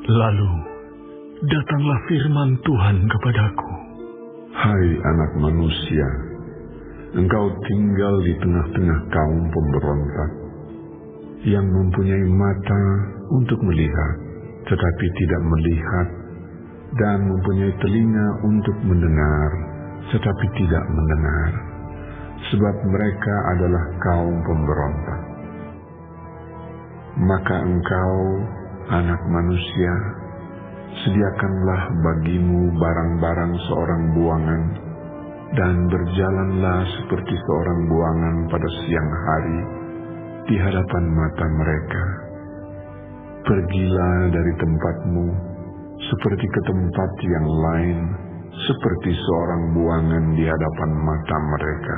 Lalu datanglah firman Tuhan kepadaku. Hai anak manusia, engkau tinggal di tengah-tengah kaum pemberontak yang mempunyai mata untuk melihat, tetapi tidak melihat, dan mempunyai telinga untuk mendengar, tetapi tidak mendengar, sebab mereka adalah kaum pemberontak. Maka engkau, anak manusia, sediakanlah bagimu barang-barang seorang buangan, dan berjalanlah seperti seorang buangan pada siang hari di hadapan mata mereka. Pergilah dari tempatmu seperti ke tempat yang lain, seperti seorang buangan di hadapan mata mereka.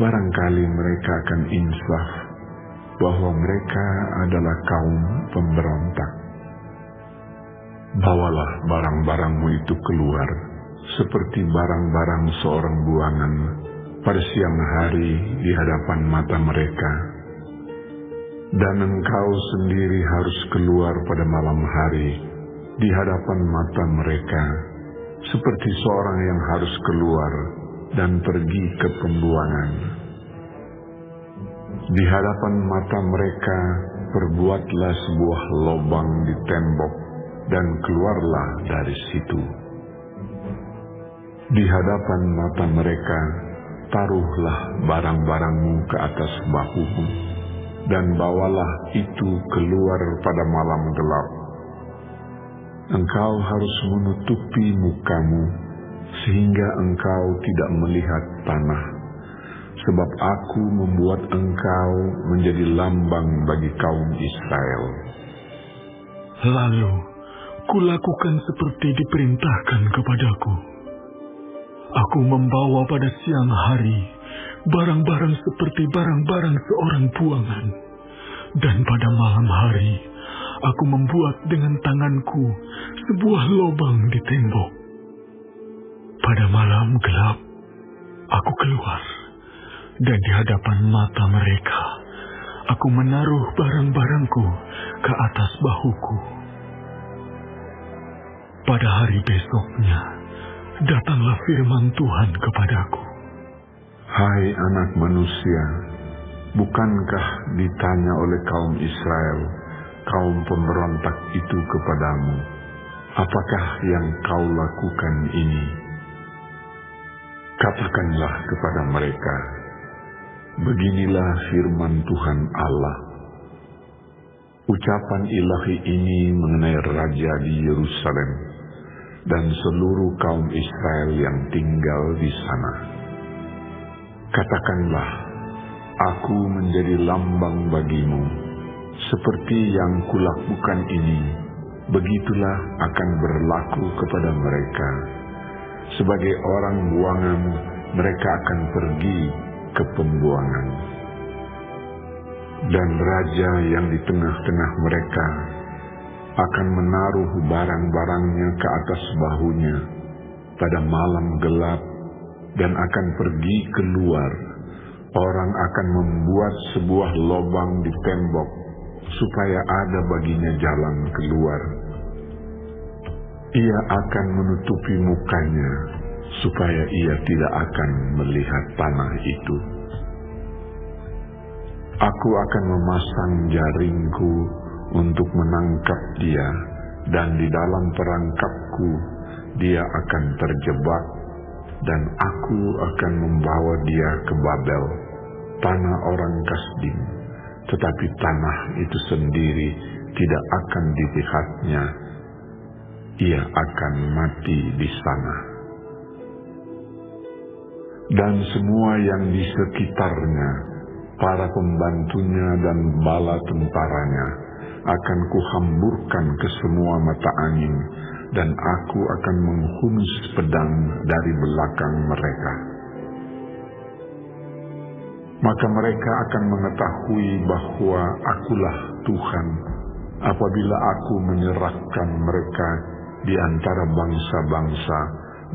Barangkali mereka akan insaf bahwa mereka adalah kaum pemberontak. Bawalah barang-barangmu itu keluar, seperti barang-barang seorang buangan pada siang hari di hadapan mata mereka. Dan engkau sendiri harus keluar pada malam hari di hadapan mata mereka, seperti seorang yang harus keluar dan pergi ke pembuangan. Di hadapan mata mereka perbuatlah sebuah lubang di tembok, dan keluarlah dari situ. Di hadapan mata mereka taruhlah barang-barangmu ke atas bahumu, dan bawalah itu keluar pada malam gelap. Engkau harus menutupi mukamu, sehingga engkau tidak melihat tanah, sebab aku membuat engkau menjadi lambang bagi kaum Israel. Lalu kulakukan seperti diperintahkan kepadaku. Aku membawa pada siang hari barang-barang seperti barang-barang seorang buangan, dan pada malam hari aku membuat dengan tanganku sebuah lubang di tembok. Pada malam gelap aku keluar, dan di hadapan mata mereka aku menaruh barang-barangku ke atas bahuku. Pada hari besoknya datanglah firman Tuhan kepadaku. Hai anak manusia, bukankah ditanya oleh kaum Israel, kaum pemberontak itu kepadamu, apakah yang kau lakukan ini? Katakanlah kepada mereka, beginilah firman Tuhan Allah. Ucapan ilahi ini mengenai Raja di Yerusalem dan seluruh kaum Israel yang tinggal di sana. Katakanlah, aku menjadi lambang bagimu, seperti yang kulakukan ini, begitulah akan berlaku kepada mereka. Sebagai orang buangan, mereka akan pergi ke pembuangan. Dan raja yang di tengah-tengah mereka akan menaruh barang-barangnya ke atas bahunya pada malam gelap, dan akan pergi keluar. Orang akan membuat sebuah lubang di tembok supaya ada baginya jalan keluar. Ia akan menutupi mukanya supaya ia tidak akan melihat tanah itu. Aku akan memasang jaringku untuk menangkap dia, dan di dalam perangkapku dia akan terjebak, dan aku akan membawa dia ke Babel, tanah orang Kasdim, tetapi tanah itu sendiri tidak akan dilihatnya. Ia akan mati di sana. Dan semua yang di sekitarnya, para pembantunya dan bala tentaranya, akan kuhamburkan ke semua mata angin, dan aku akan menghunus pedang dari belakang mereka. Maka mereka akan mengetahui bahwa akulah Tuhan, apabila aku menyerahkan mereka di antara bangsa-bangsa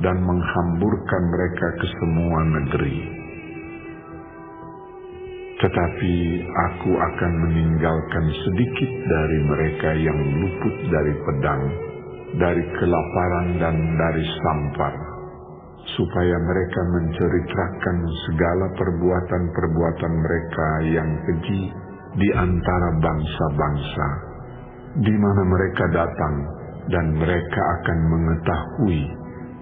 dan menghamburkan mereka ke semua negeri. Tetapi aku akan meninggalkan sedikit dari mereka yang luput dari pedang, dari kelaparan dan dari sampar, supaya mereka menceritakan segala perbuatan-perbuatan mereka yang keji di antara bangsa-bangsa, di mana mereka datang, dan mereka akan mengetahui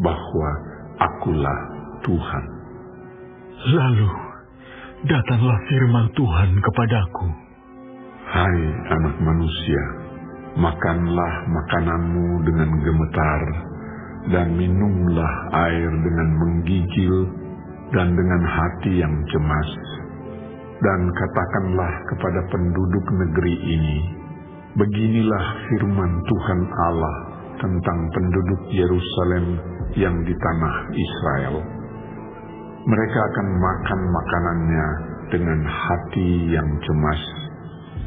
bahwa Akulah Tuhan. Lalu datanglah firman Tuhan kepadaku. Hai anak manusia, makanlah makananmu dengan gemetar, dan minumlah air dengan menggigil dan dengan hati yang cemas. Dan katakanlah kepada penduduk negeri ini, beginilah firman Tuhan Allah tentang penduduk Yerusalem yang di tanah Israel. Mereka akan makan makanannya dengan hati yang cemas,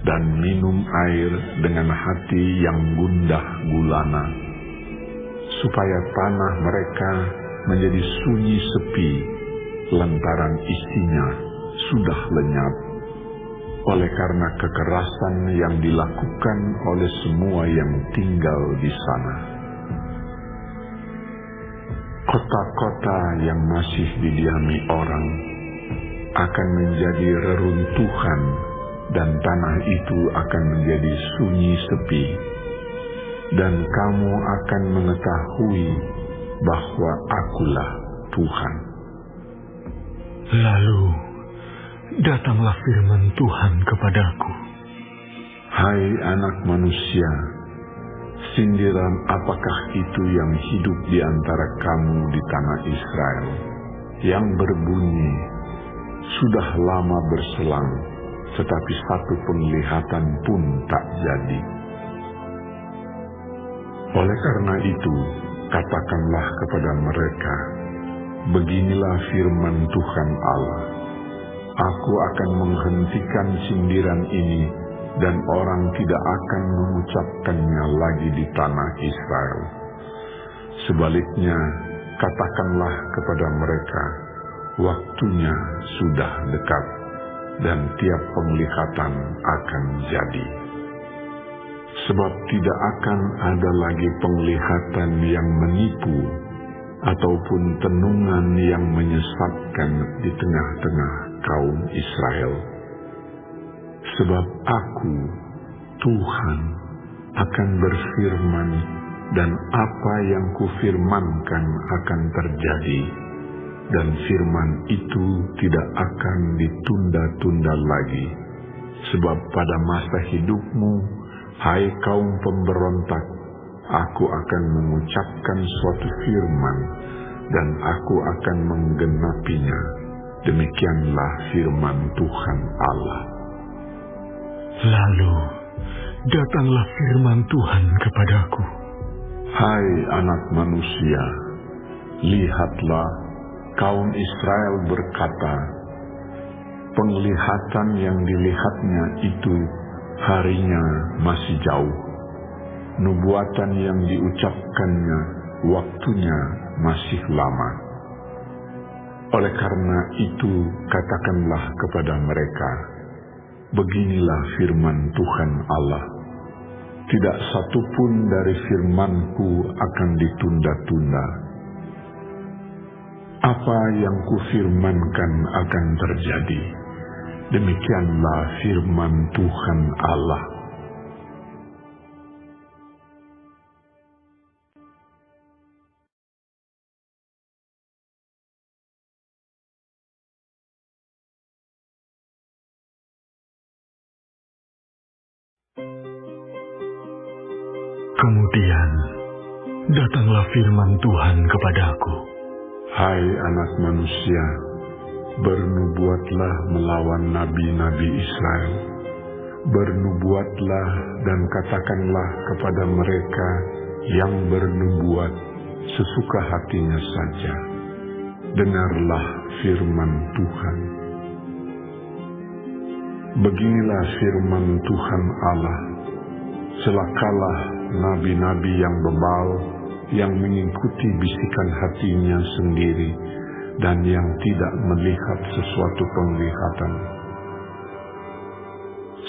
dan minum air dengan hati yang gundah gulana, supaya tanah mereka menjadi sunyi sepi, lantaran isinya sudah lenyap, oleh karena kekerasan yang dilakukan oleh semua yang tinggal di sana. Kota-kota yang masih didiami orang akan menjadi reruntuhan, dan tanah itu akan menjadi sunyi sepi, dan kamu akan mengetahui bahwa Akulah Tuhan. Lalu datanglah firman Tuhan kepadaku. Hai anak manusia, sindiran apakah itu yang hidup di antara kamu di tanah Israel, yang berbunyi, sudah lama berselang, tetapi satu penglihatan pun tak jadi. Oleh karena itu, katakanlah kepada mereka, beginilah firman Tuhan Allah, Aku akan menghentikan sindiran ini, dan orang tidak akan mengucapkannya lagi di tanah Israel. Sebaliknya, katakanlah kepada mereka, waktunya sudah dekat, dan tiap penglihatan akan jadi. Sebab tidak akan ada lagi penglihatan yang menipu, ataupun tenungan yang menyesatkan di tengah-tengah kaum Israel. Sebab Aku, Tuhan, akan berfirman, dan apa yang kufirmankan akan terjadi, dan firman itu tidak akan ditunda-tunda lagi. Sebab pada masa hidupmu, hai kaum pemberontak, Aku akan mengucapkan suatu firman, dan Aku akan menggenapinya. Demikianlah firman Tuhan Allah. Lalu datanglah firman Tuhan kepadaku. Hai anak manusia, lihatlah, kaum Israel berkata, penglihatan yang dilihatnya itu harinya masih jauh, nubuatan yang diucapkannya waktunya masih lama. Oleh karena itu, katakanlah kepada mereka, beginilah firman Tuhan Allah, tidak satu pun dari firman-Ku akan ditunda-tunda. Apa yang kufirmankan akan terjadi, demikianlah firman Tuhan Allah. Kemudian datanglah firman Tuhan kepadaku. Hai anak manusia, bernubuatlah melawan nabi-nabi Israel. Bernubuatlah dan katakanlah kepada mereka yang bernubuat sesuka hatinya saja, dengarlah firman Tuhan. Beginilah firman Tuhan Allah, celakalah nabi-nabi yang bebal, yang mengikuti bisikan hatinya sendiri, dan yang tidak melihat sesuatu penglihatan.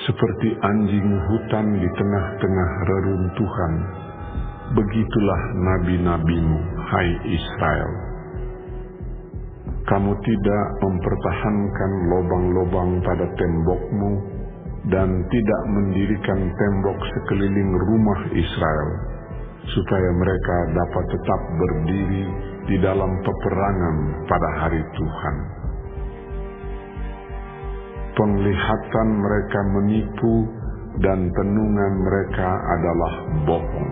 Seperti anjing hutan di tengah-tengah reruntuhan, begitulah nabi-nabimu, hai Israel. Kamu tidak mempertahankan lobang-lobang pada tembokmu dan tidak mendirikan tembok sekeliling rumah Israel, supaya mereka dapat tetap berdiri di dalam peperangan pada hari Tuhan. Penglihatan mereka menipu dan tenungan mereka adalah bohong.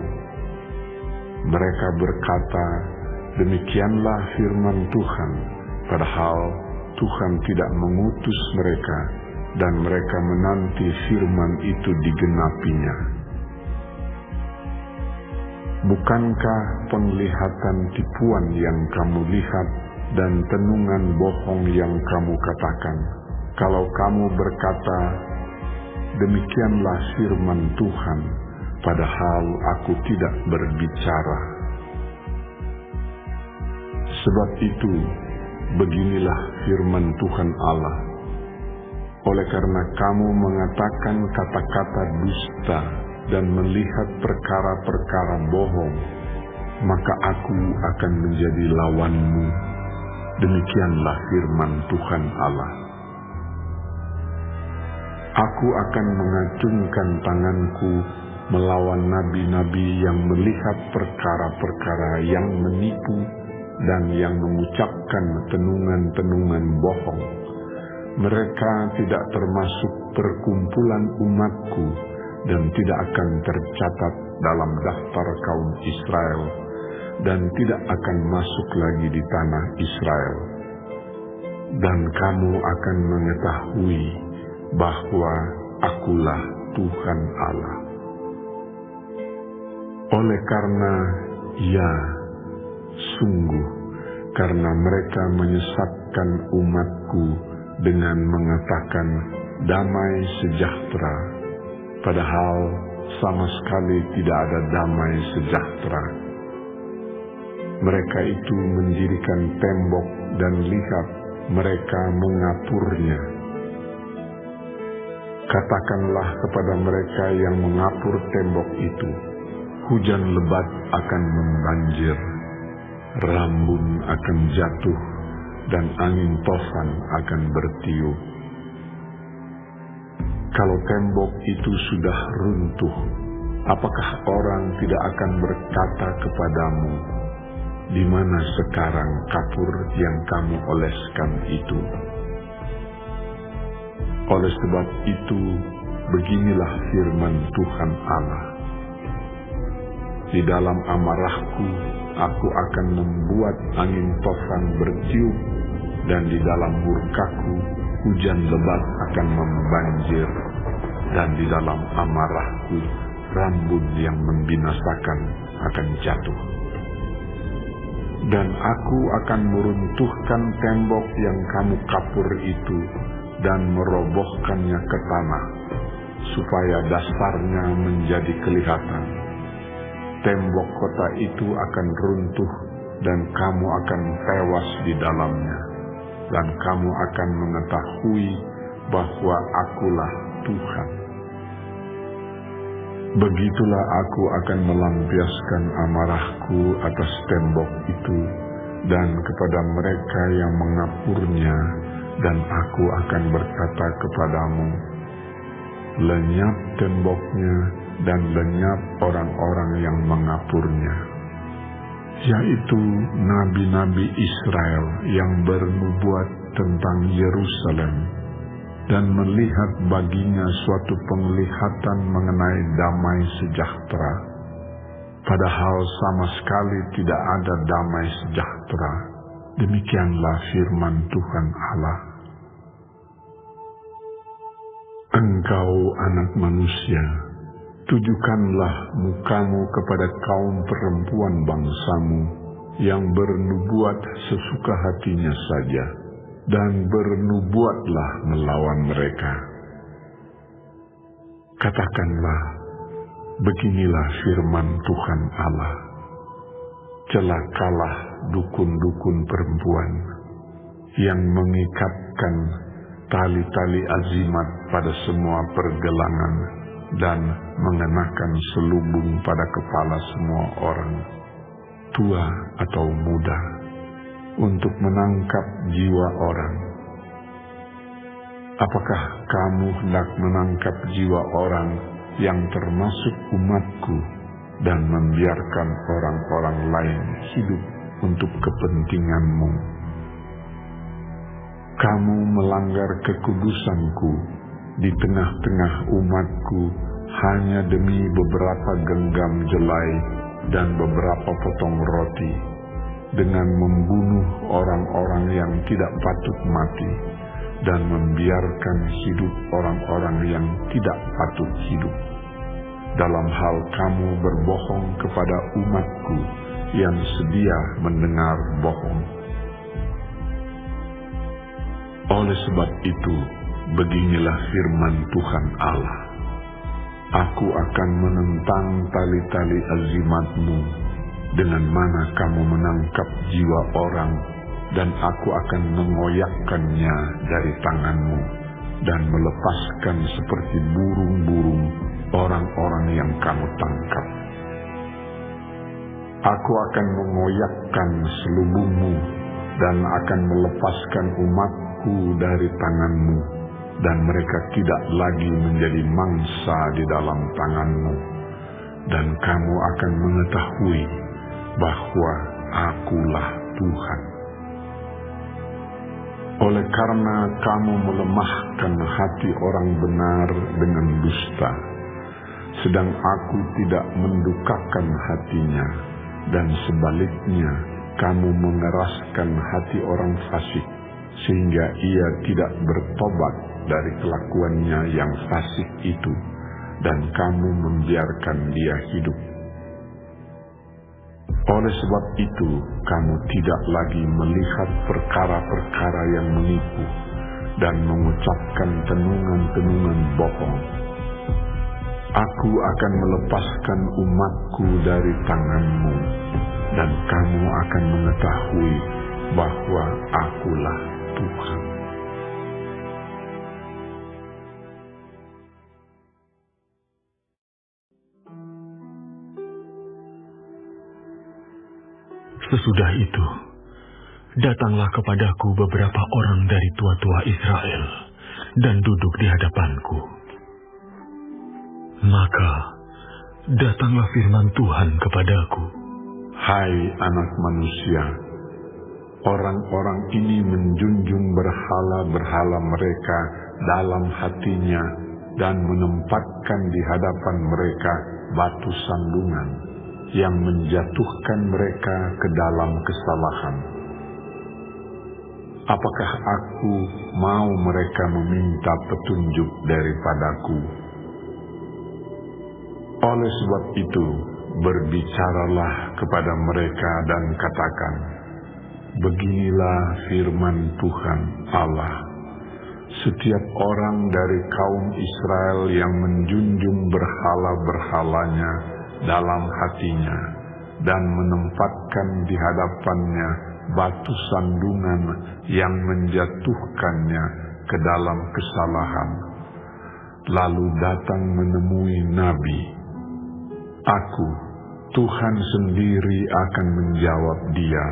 Mereka berkata, demikianlah firman Tuhan, padahal Tuhan tidak mengutus mereka dan mereka menanti firman itu digenapinya. Bukankah penglihatan tipuan yang kamu lihat dan tenungan bohong yang kamu katakan? Kalau kamu berkata, demikianlah firman Tuhan, padahal aku tidak berbicara. Sebab itu, beginilah firman Tuhan Allah. Oleh karena kamu mengatakan kata-kata dusta dan melihat perkara-perkara bohong, maka aku akan menjadi lawanmu. Demikianlah firman Tuhan Allah. Aku akan mengacungkan tanganku melawan nabi-nabi yang melihat perkara-perkara yang menipu dan yang mengucapkan tenungan-tenungan bohong. Mereka tidak termasuk perkumpulan umatku dan tidak akan tercatat dalam daftar kaum Israel dan tidak akan masuk lagi di tanah Israel. Dan kamu akan mengetahui bahwa akulah Tuhan Allah. Oleh karena sungguh, karena mereka menyesatkan umatku dengan mengatakan damai sejahtera, padahal sama sekali tidak ada damai sejahtera. Mereka itu mendirikan tembok dan lihat mereka mengapurnya. Katakanlah kepada mereka yang mengapur tembok itu, hujan lebat akan membanjir, rambun akan jatuh, dan angin tofan akan bertiup. Kalau tembok itu sudah runtuh, apakah orang tidak akan berkata kepadamu, di mana sekarang kapur yang kamu oleskan itu? Oleh sebab itu, beginilah firman Tuhan Allah. Di dalam amarahku, aku akan membuat angin tofan bertiup, dan di dalam murkaku, hujan lebat akan membanjir, dan di dalam amarahku, rambut yang membinasakan akan jatuh. Dan aku akan meruntuhkan tembok yang kamu kapur itu, dan merobohkannya ke tanah, supaya dasarnya menjadi kelihatan. Tembok kota itu akan runtuh, dan kamu akan tewas di dalamnya, dan kamu akan mengetahui bahwa akulah Tuhan. Begitulah aku akan melampiaskan amarahku atas tembok itu, dan kepada mereka yang mengapurnya, dan aku akan berkata kepadamu, lenyap temboknya dan lenyap orang-orang yang mengapurnya, yaitu nabi-nabi Israel yang bernubuat tentang Yerusalem dan melihat baginya suatu penglihatan mengenai damai sejahtera, padahal sama sekali tidak ada damai sejahtera. Demikianlah firman Tuhan Allah. Engkau anak manusia, tujukanlah mukamu kepada kaum perempuan bangsamu yang bernubuat sesuka hatinya saja, dan bernubuatlah melawan mereka. Katakanlah, beginilah firman Tuhan Allah. Celakalah dukun-dukun perempuan yang mengikatkan tali-tali azimat pada semua pergelangan dan mengenakan selubung pada kepala semua orang, tua atau muda, untuk menangkap jiwa orang. Apakah kamu hendak menangkap jiwa orang yang termasuk umatku dan membiarkan orang-orang lain hidup untuk kepentinganmu? Kamu melanggar kekudusanku di tengah-tengah umatku hanya demi beberapa genggam jelai dan beberapa potong roti, dengan membunuh orang-orang yang tidak patut mati dan membiarkan hidup orang-orang yang tidak patut hidup. Dalam hal kamu berbohong kepada umatku yang sedia mendengar bohong. Oleh sebab itu, beginilah firman Tuhan Allah: Aku akan menentang tali-tali azimatmu, dengan mana kamu menangkap jiwa orang, dan aku akan mengoyakkannya dari tanganmu, dan melepaskan seperti burung-burung orang-orang yang kamu tangkap. Aku akan mengoyakkan selubungmu, dan akan melepaskan umatku dari tanganmu, dan mereka tidak lagi menjadi mangsa di dalam tanganmu, dan kamu akan mengetahui bahwa Akulah Tuhan. Oleh karena kamu melemahkan hati orang benar dengan dusta, sedang Aku tidak mendukakan hatinya, dan sebaliknya kamu mengeraskan hati orang fasik, sehingga ia tidak bertobat dari kelakuannya yang fasik itu, dan kamu membiarkan dia hidup. Oleh sebab itu, kamu tidak lagi melihat perkara-perkara yang menipu dan mengucapkan tenungan-tenungan bohong. Aku akan melepaskan umatku dari tanganmu, dan kamu akan mengetahui bahwa Akulah Tuhan. Sesudah itu, datanglah kepadaku beberapa orang dari tua-tua Israel dan duduk di hadapanku. Maka datanglah firman Tuhan kepadaku. Hai anak manusia, orang-orang ini menjunjung berhala-berhala mereka dalam hatinya dan menempatkan di hadapan mereka batu sandungan yang menjatuhkan mereka ke dalam kesalahan. Apakah Aku mau mereka meminta petunjuk daripadaku? Oleh sebab itu, berbicaralah kepada mereka dan katakan, beginilah firman Tuhan Allah: setiap orang dari kaum Israel yang menjunjung berhala-berhalanya dalam hatinya dan menempatkan di hadapannya batu sandungan yang menjatuhkannya ke dalam kesalahan, lalu datang menemui nabi, Aku, Tuhan sendiri akan menjawab dia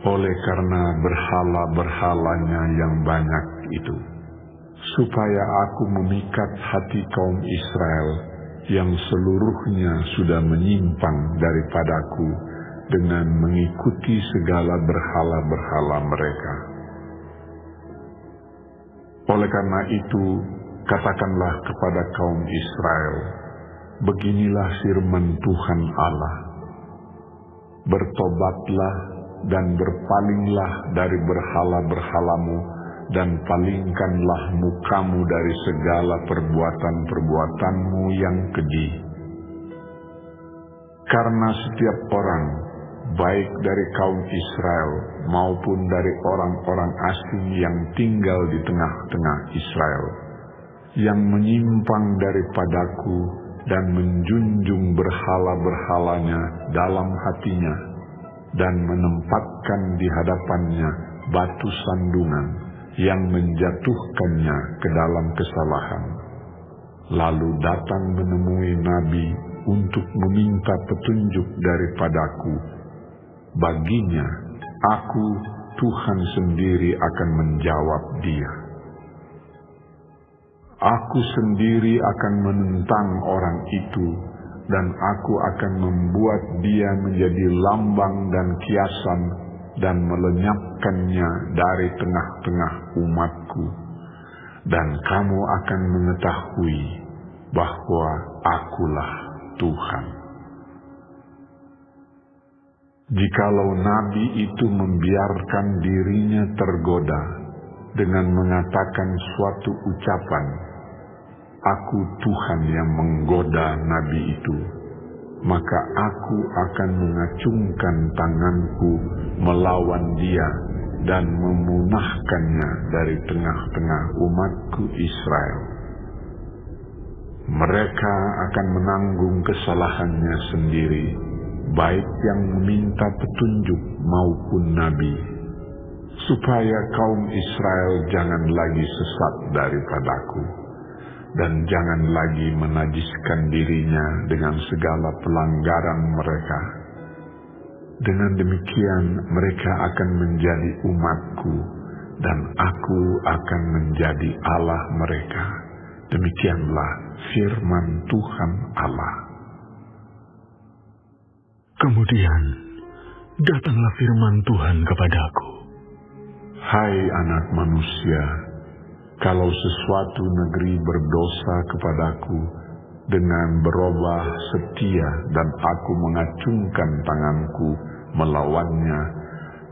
oleh karena berhala-berhalanya yang banyak itu, supaya Aku memikat hati kaum Israel yang seluruhnya sudah menyimpang daripadaku dengan mengikuti segala berhala-berhala mereka. Oleh karena itu, katakanlah kepada kaum Israel, beginilah firman Tuhan Allah: bertobatlah dan berpalinglah dari berhala-berhalamu, dan palingkanlah mukamu dari segala perbuatan-perbuatanmu yang keji. Karena setiap orang, baik dari kaum Israel maupun dari orang-orang asing yang tinggal di tengah-tengah Israel, yang menyimpang daripadaku dan menjunjung berhala-berhalanya dalam hatinya, dan menempatkan di hadapannya batu sandungan yang menjatuhkannya ke dalam kesalahan, lalu datang menemui Nabi untuk meminta petunjuk daripadaku, baginya aku, Tuhan sendiri, akan menjawab dia. Aku sendiri akan menentang orang itu, dan aku akan membuat dia menjadi lambang dan kiasan, dan melenyapkannya dari tengah-tengah umatku. Dan kamu akan mengetahui bahwa akulah Tuhan. Jikalau nabi itu membiarkan dirinya tergoda dengan mengatakan suatu ucapan, "Aku Tuhan yang menggoda nabi itu," maka aku akan mengacungkan tanganku melawan dia dan memunahkannya dari tengah-tengah umatku Israel. Mereka akan menanggung kesalahannya sendiri, baik yang meminta petunjuk maupun nabi, supaya kaum Israel jangan lagi sesat daripadaku, dan jangan lagi menajiskan dirinya dengan segala pelanggaran mereka. Dengan demikian mereka akan menjadi umatku, dan aku akan menjadi Allah mereka. Demikianlah firman Tuhan Allah. Kemudian datanglah firman Tuhan kepadaku. Hai anak manusia, kalau sesuatu negeri berdosa kepadaku dengan berubah setia, dan aku mengacungkan tanganku melawannya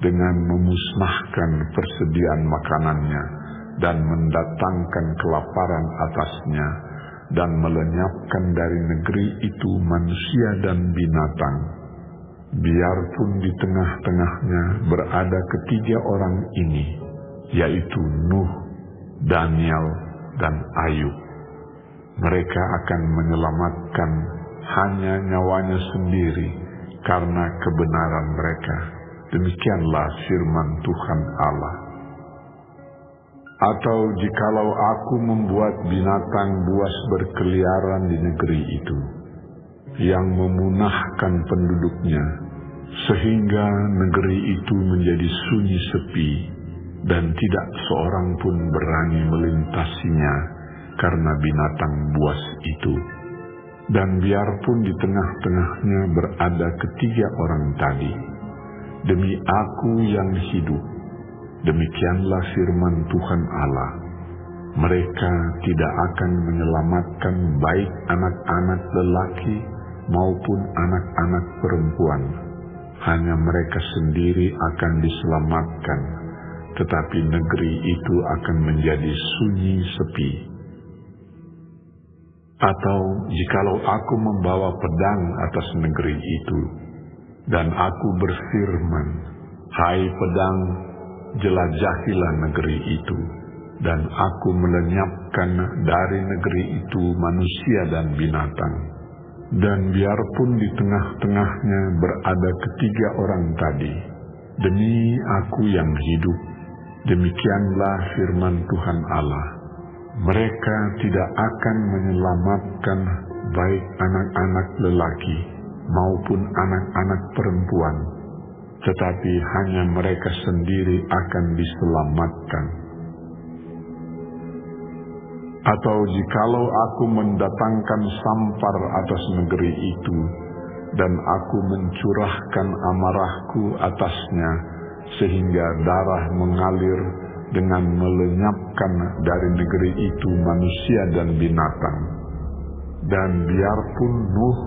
dengan memusnahkan persediaan makanannya dan mendatangkan kelaparan atasnya, dan melenyapkan dari negeri itu manusia dan binatang, biarpun di tengah-tengahnya berada ketiga orang ini, yaitu Nuh, Daniel, dan Ayub. Mereka akan menyelamatkan hanya nyawanya sendiri karena kebenaran mereka. Demikianlah firman Tuhan Allah. Atau jikalau aku membuat binatang buas berkeliaran di negeri itu, yang memunahkan penduduknya, sehingga negeri itu menjadi sunyi sepi, dan tidak seorang pun berani melintasinya karena binatang buas itu, dan biarpun di tengah-tengahnya berada ketiga orang tadi, demi aku yang hidup, demikianlah firman Tuhan Allah, mereka tidak akan menyelamatkan baik anak-anak lelaki maupun anak-anak perempuan, hanya mereka sendiri akan diselamatkan, tetapi negeri itu akan menjadi sunyi sepi. Atau jikalau aku membawa pedang atas negeri itu, dan aku berfirman, "Hai pedang, jelajahilah negeri itu," dan aku melenyapkan dari negeri itu manusia dan binatang, dan biarpun di tengah-tengahnya berada ketiga orang tadi, demi aku yang hidup, demikianlah firman Tuhan Allah, mereka tidak akan menyelamatkan baik anak-anak lelaki maupun anak-anak perempuan, tetapi hanya mereka sendiri akan diselamatkan. Atau jikalau aku mendatangkan sampar atas negeri itu, dan aku mencurahkan amarahku atasnya, sehingga darah mengalir dengan melenyapkan dari negeri itu manusia dan binatang, dan biarpun Nuh,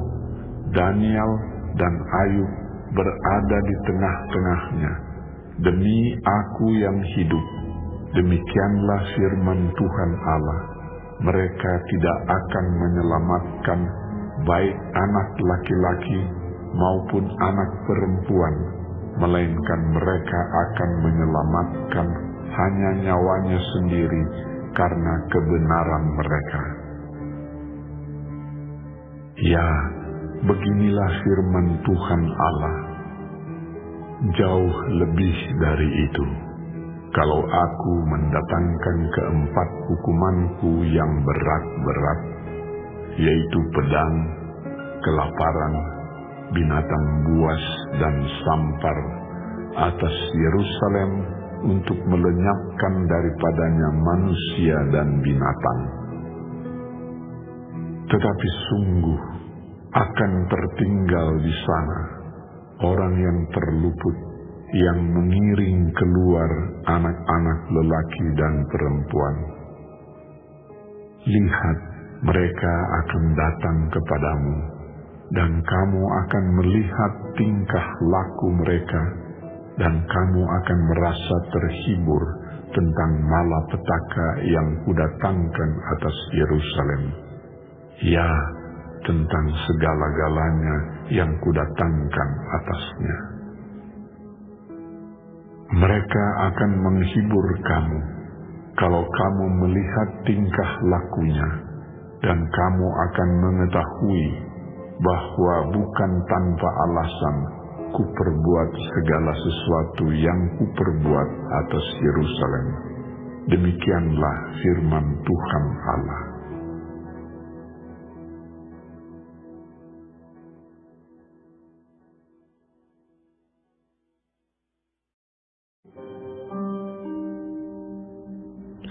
Daniel, dan Ayub berada di tengah-tengahnya, demi aku yang hidup, demikianlah firman Tuhan Allah, mereka tidak akan menyelamatkan baik anak laki-laki maupun anak perempuan, melainkan mereka akan menyelamatkan hanya nyawanya sendiri karena kebenaran mereka. Ya, beginilah firman Tuhan Allah. Jauh lebih dari itu, kalau aku mendatangkan keempat hukumanku yang berat-berat, yaitu pedang, kelaparan, binatang buas, dan sampar atas Yerusalem untuk melenyapkan daripadanya manusia dan binatang. Tetapi sungguh akan tertinggal di sana orang yang terluput, yang mengiring keluar anak-anak lelaki dan perempuan. Lihat, mereka akan datang kepadamu, dan kamu akan melihat tingkah laku mereka, dan kamu akan merasa terhibur tentang malapetaka yang kudatangkan atas Yerusalem. Ya, tentang segala-galanya yang kudatangkan atasnya. Mereka akan menghibur kamu kalau kamu melihat tingkah lakunya, dan kamu akan mengetahui bahwa bukan tanpa alasan kuperbuat segala sesuatu yang kuperbuat atas Yerusalem. Demikianlah firman Tuhan Allah.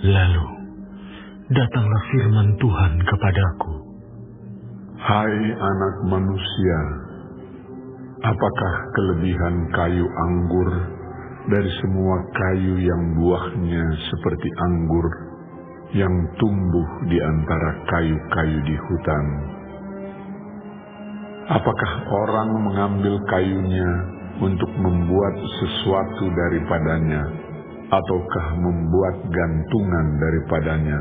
Lalu datanglah firman Tuhan kepadaku. Hai anak manusia, apakah kelebihan kayu anggur dari semua kayu yang buahnya seperti anggur yang tumbuh di antara kayu-kayu di hutan? Apakah orang mengambil kayunya untuk membuat sesuatu daripadanya, ataukah membuat gantungan daripadanya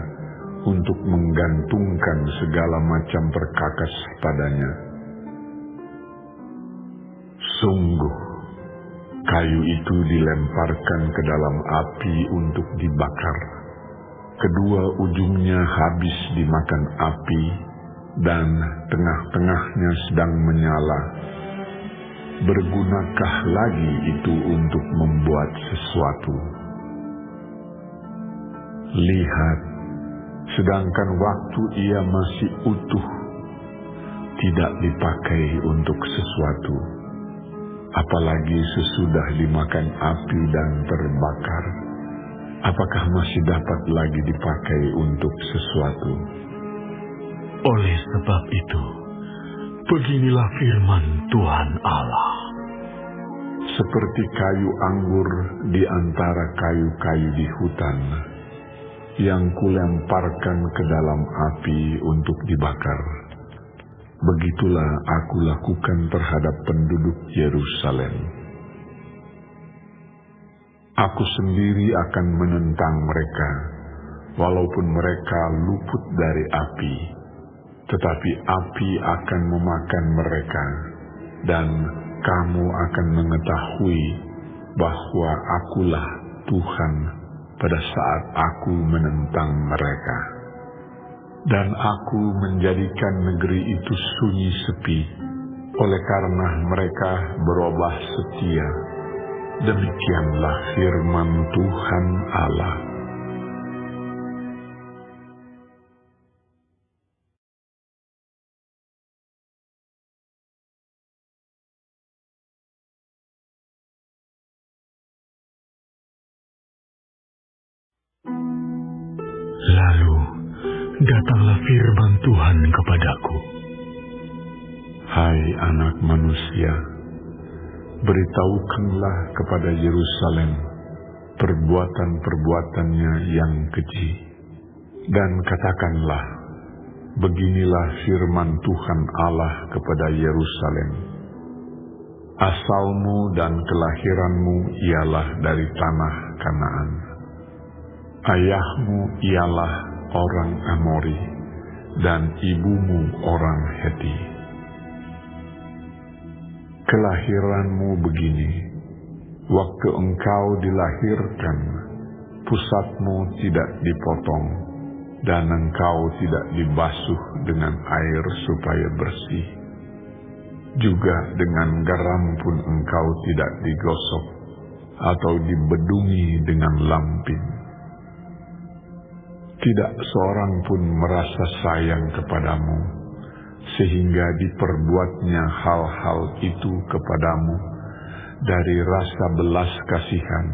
untuk menggantungkan segala macam perkakas padanya? Sungguh, kayu itu dilemparkan ke dalam api untuk dibakar. Kedua ujungnya habis dimakan api, dan tengah-tengahnya sedang menyala. Bergunakah lagi itu untuk membuat sesuatu? Lihat, sedangkan waktu ia masih utuh, tidak dipakai untuk sesuatu, apalagi sesudah dimakan api dan terbakar, apakah masih dapat lagi dipakai untuk sesuatu? Oleh sebab itu, beginilah firman Tuhan Allah. Seperti kayu anggur di antara kayu-kayu di hutan, yang kulemparkan ke dalam api untuk dibakar, begitulah aku lakukan terhadap penduduk Yerusalem. Aku sendiri akan menentang mereka, walaupun mereka luput dari api, tetapi api akan memakan mereka, dan kamu akan mengetahui bahwa akulah Tuhan pada saat aku menentang mereka. Dan aku menjadikan negeri itu sunyi sepi, oleh karena mereka berubah setia. Demikianlah firman Tuhan Allah. Lalu datanglah firman Tuhan kepadaku. Hai anak manusia, beritahukanlah kepada Yerusalem perbuatan-perbuatannya yang keji, dan katakanlah, beginilah firman Tuhan Allah kepada Yerusalem. Asalmu dan kelahiranmu ialah dari tanah Kanaan. Ayahmu ialah orang Amori, dan ibumu orang Heti. Kelahiranmu begini: waktu engkau dilahirkan, pusatmu tidak dipotong, dan engkau tidak dibasuh dengan air supaya bersih. Juga dengan garam pun engkau tidak digosok, atau dibedungi dengan lampin. Tidak seorang pun merasa sayang kepadamu, sehingga diperbuatnya hal-hal itu kepadamu dari rasa belas kasihan.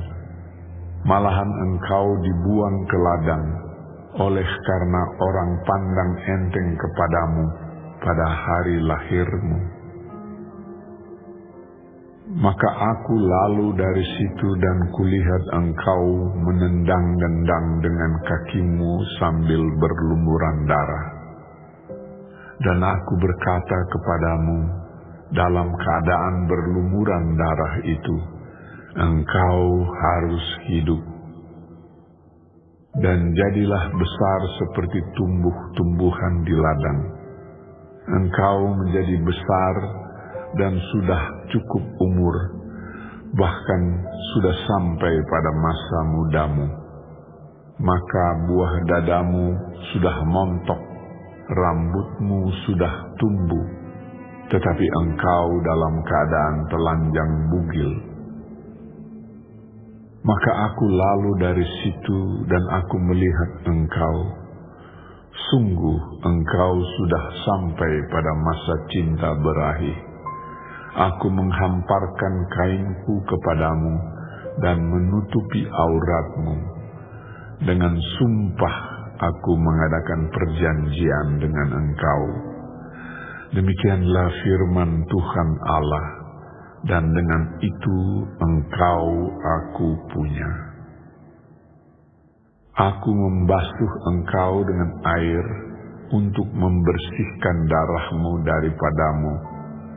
Malahan engkau dibuang ke ladang oleh karena orang pandang enteng kepadamu pada hari lahirmu. Maka aku lalu dari situ dan kulihat engkau menendang-nendang dengan kakimu sambil berlumuran darah. Dan aku berkata kepadamu, dalam keadaan berlumuran darah itu, engkau harus hidup. Dan jadilah besar seperti tumbuh-tumbuhan di ladang. Engkau menjadi besar dan sudah cukup umur, bahkan sudah sampai pada masa mudamu. Maka buah dadamu sudah montok, rambutmu sudah tumbuh, tetapi engkau dalam keadaan telanjang bugil. Maka aku lalu dari situ dan aku melihat engkau. Sungguh engkau sudah sampai pada masa cinta berakhir. Aku menghamparkan kainku kepadamu dan menutupi auratmu. Dengan sumpah aku mengadakan perjanjian dengan engkau. Demikianlah firman Tuhan Allah, dan dengan itu engkau aku punya. Aku membasuh engkau dengan air untuk membersihkan darahmu daripadamu,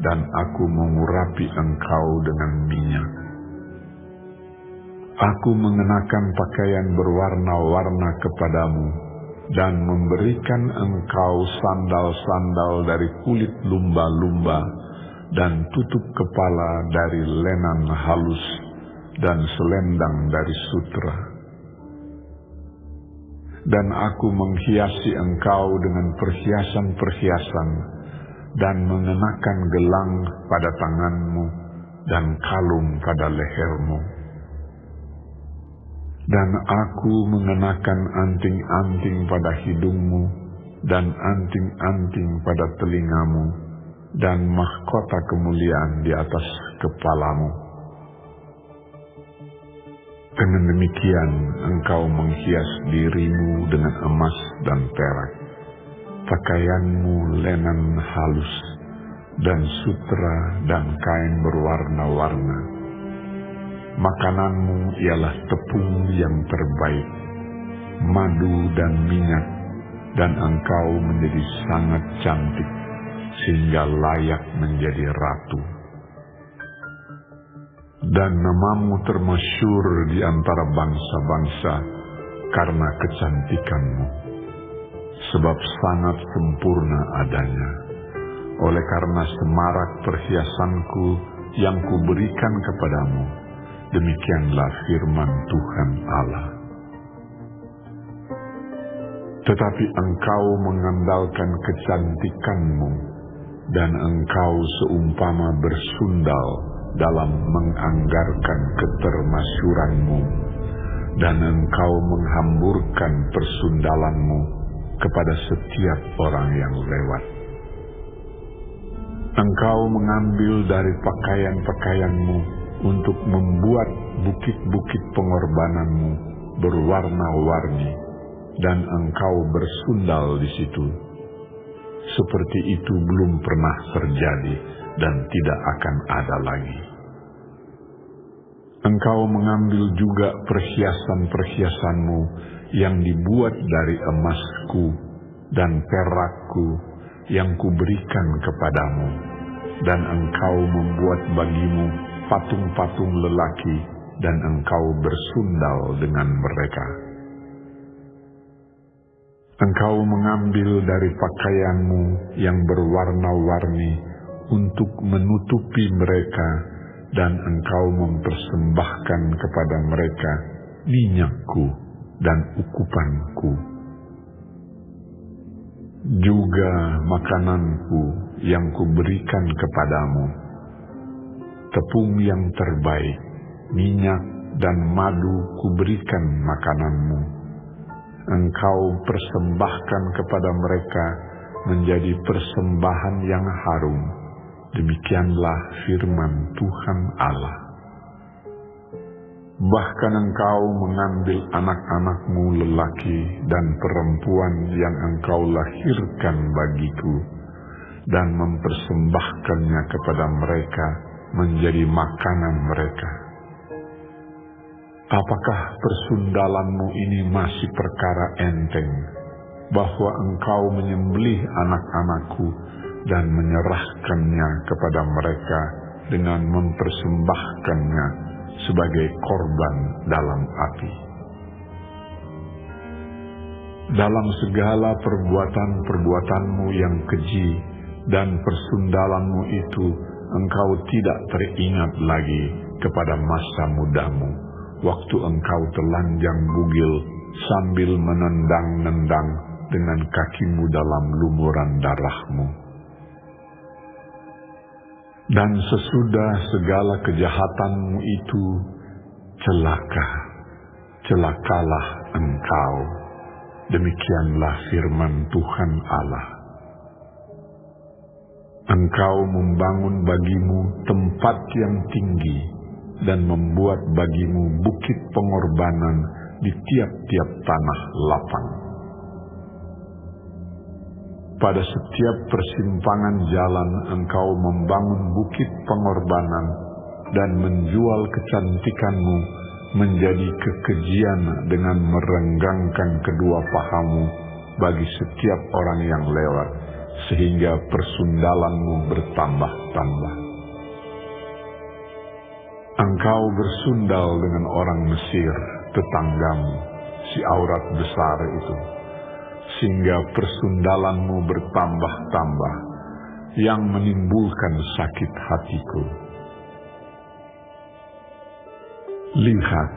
dan aku mengurapi engkau dengan minyak. Aku mengenakan pakaian berwarna-warna kepadamu, dan memberikan engkau sandal-sandal dari kulit lumba-lumba, dan tutup kepala dari lenan halus, dan selendang dari sutra. Dan aku menghiasi engkau dengan perhiasan-perhiasan, dan mengenakan gelang pada tanganmu, dan kalung pada lehermu. Dan aku mengenakan anting-anting pada hidungmu, dan anting-anting pada telingamu, dan mahkota kemuliaan di atas kepalamu. Dengan demikian engkau menghias dirimu dengan emas dan perak, pakaianmu lenan halus, dan sutra dan kain berwarna-warna. Makananmu ialah tepung yang terbaik, madu dan minyak, dan engkau menjadi sangat cantik, sehingga layak menjadi ratu. Dan namamu termasyhur di antara bangsa-bangsa karena kecantikanmu, sebab sangat sempurna adanya. Oleh karena semarak perhiasanku yang kuberikan kepadamu, demikianlah firman Tuhan Allah. Tetapi engkau mengandalkan kecantikanmu, dan engkau seumpama bersundal dalam menganggarkan ketermasyuranmu, dan engkau menghamburkan persundalanmu kepada setiap orang yang lewat. Engkau mengambil dari pakaian-pakaianmu untuk membuat bukit-bukit pengorbananmu berwarna-warni, dan engkau bersundal di situ. Seperti itu belum pernah terjadi dan tidak akan ada lagi. Engkau mengambil juga perhiasan-perhiasanmu yang dibuat dari emasku dan perakku yang kuberikan kepadamu, dan engkau membuat bagimu patung-patung lelaki, dan engkau bersundal dengan mereka. Engkau mengambil dari pakaianmu yang berwarna-warni untuk menutupi mereka, dan engkau mempersembahkan kepada mereka minyakku dan ukupanku. Juga makananku yang kuberikan kepadamu, tepung yang terbaik, minyak dan madu kuberikan makananmu. Engkau persembahkan kepada mereka menjadi persembahan yang harum. Demikianlah firman Tuhan Allah. Bahkan engkau mengambil anak-anakmu lelaki dan perempuan yang engkau lahirkan bagiku, dan mempersembahkannya kepada mereka menjadi makanan mereka. Apakah persundalanmu ini masih perkara enteng, bahwa engkau menyembelih anak-anakku dan menyerahkannya kepada mereka dengan mempersembahkannya sebagai korban dalam api? Dalam segala perbuatan-perbuatanmu yang keji dan persundalanmu itu, engkau tidak teringat lagi kepada masa mudamu, waktu engkau telanjang bugil sambil menendang-nendang dengan kakimu dalam lumuran darahmu. Dan sesudah segala kejahatanmu itu, celakalah engkau. Demikianlah firman Tuhan Allah. Engkau membangun bagimu tempat yang tinggi dan membuat bagimu bukit pengorbanan di tiap-tiap tanah lapang. Pada setiap persimpangan jalan engkau membangun bukit pengorbanan dan menjual kecantikanmu menjadi kekejian dengan merenggangkan kedua pahamu bagi setiap orang yang lewat, sehingga persundalanmu bertambah-tambah. Engkau bersundal dengan orang Mesir, tetanggamu, si aurat besar itu, sehingga persundalanmu bertambah-tambah, yang menimbulkan sakit hatiku. Lihat,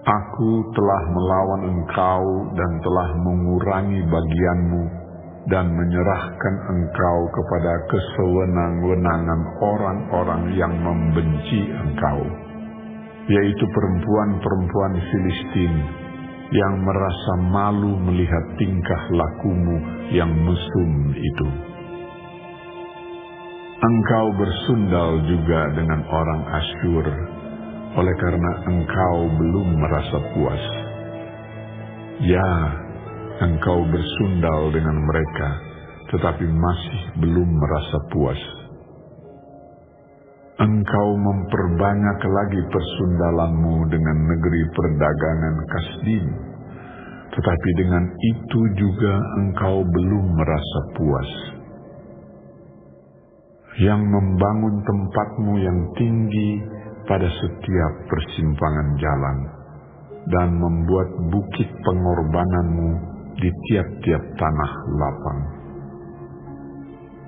aku telah melawan engkau dan telah mengurangi bagianmu dan menyerahkan engkau kepada kesewenang-wenangan orang-orang yang membenci engkau, yaitu perempuan-perempuan Filistin yang merasa malu melihat tingkah lakumu yang mesum itu. Engkau bersundal juga dengan orang Asyur, oleh karena engkau belum merasa puas. Ya, engkau bersundal dengan mereka, tetapi masih belum merasa puas. Engkau memperbanyak lagi persundalanmu dengan negeri perdagangan Kasdim, tetapi dengan itu juga engkau belum merasa puas. Yang membangun tempatmu yang tinggi pada setiap persimpangan jalan, dan membuat bukit pengorbananmu di tiap-tiap tanah lapang.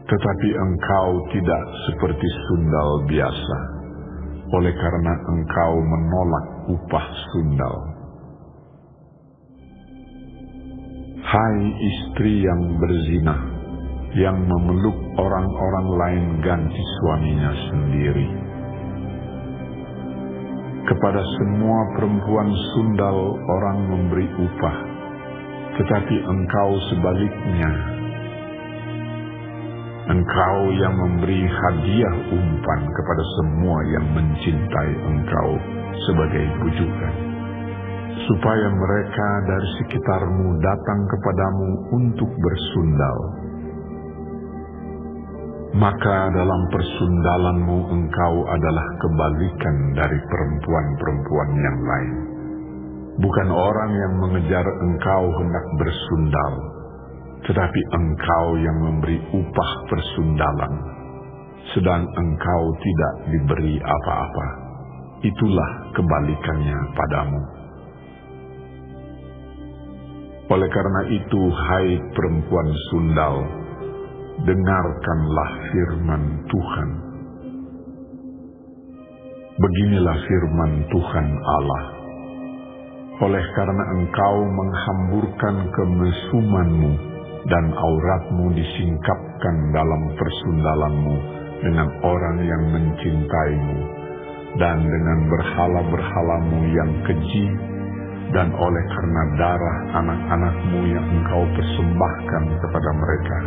Tetapi engkau tidak seperti sundal biasa, oleh karena engkau menolak upah sundal. Hai istri yang berzina, yang memeluk orang-orang lain ganti suaminya sendiri. Kepada semua perempuan sundal orang memberi upah, tetapi engkau sebaliknya. Engkau yang memberi hadiah umpan kepada semua yang mencintai engkau sebagai bujukan, supaya mereka dari sekitarmu datang kepadamu untuk bersundal. Maka dalam persundalanmu engkau adalah kebalikan dari perempuan-perempuan yang lain. Bukan orang yang mengejar engkau hendak bersundal, tetapi engkau yang memberi upah persundalan, sedang engkau tidak diberi apa-apa. Itulah kebalikannya padamu. Oleh karena itu, hai perempuan sundal, dengarkanlah firman Tuhan. Beginilah firman Tuhan Allah. Oleh karena engkau menghamburkan kemesumanmu dan auratmu disingkapkan dalam persundalanmu dengan orang yang mencintaimu, dan dengan berhala-berhalamu yang keji, dan oleh karena darah anak-anakmu yang engkau persembahkan kepada mereka.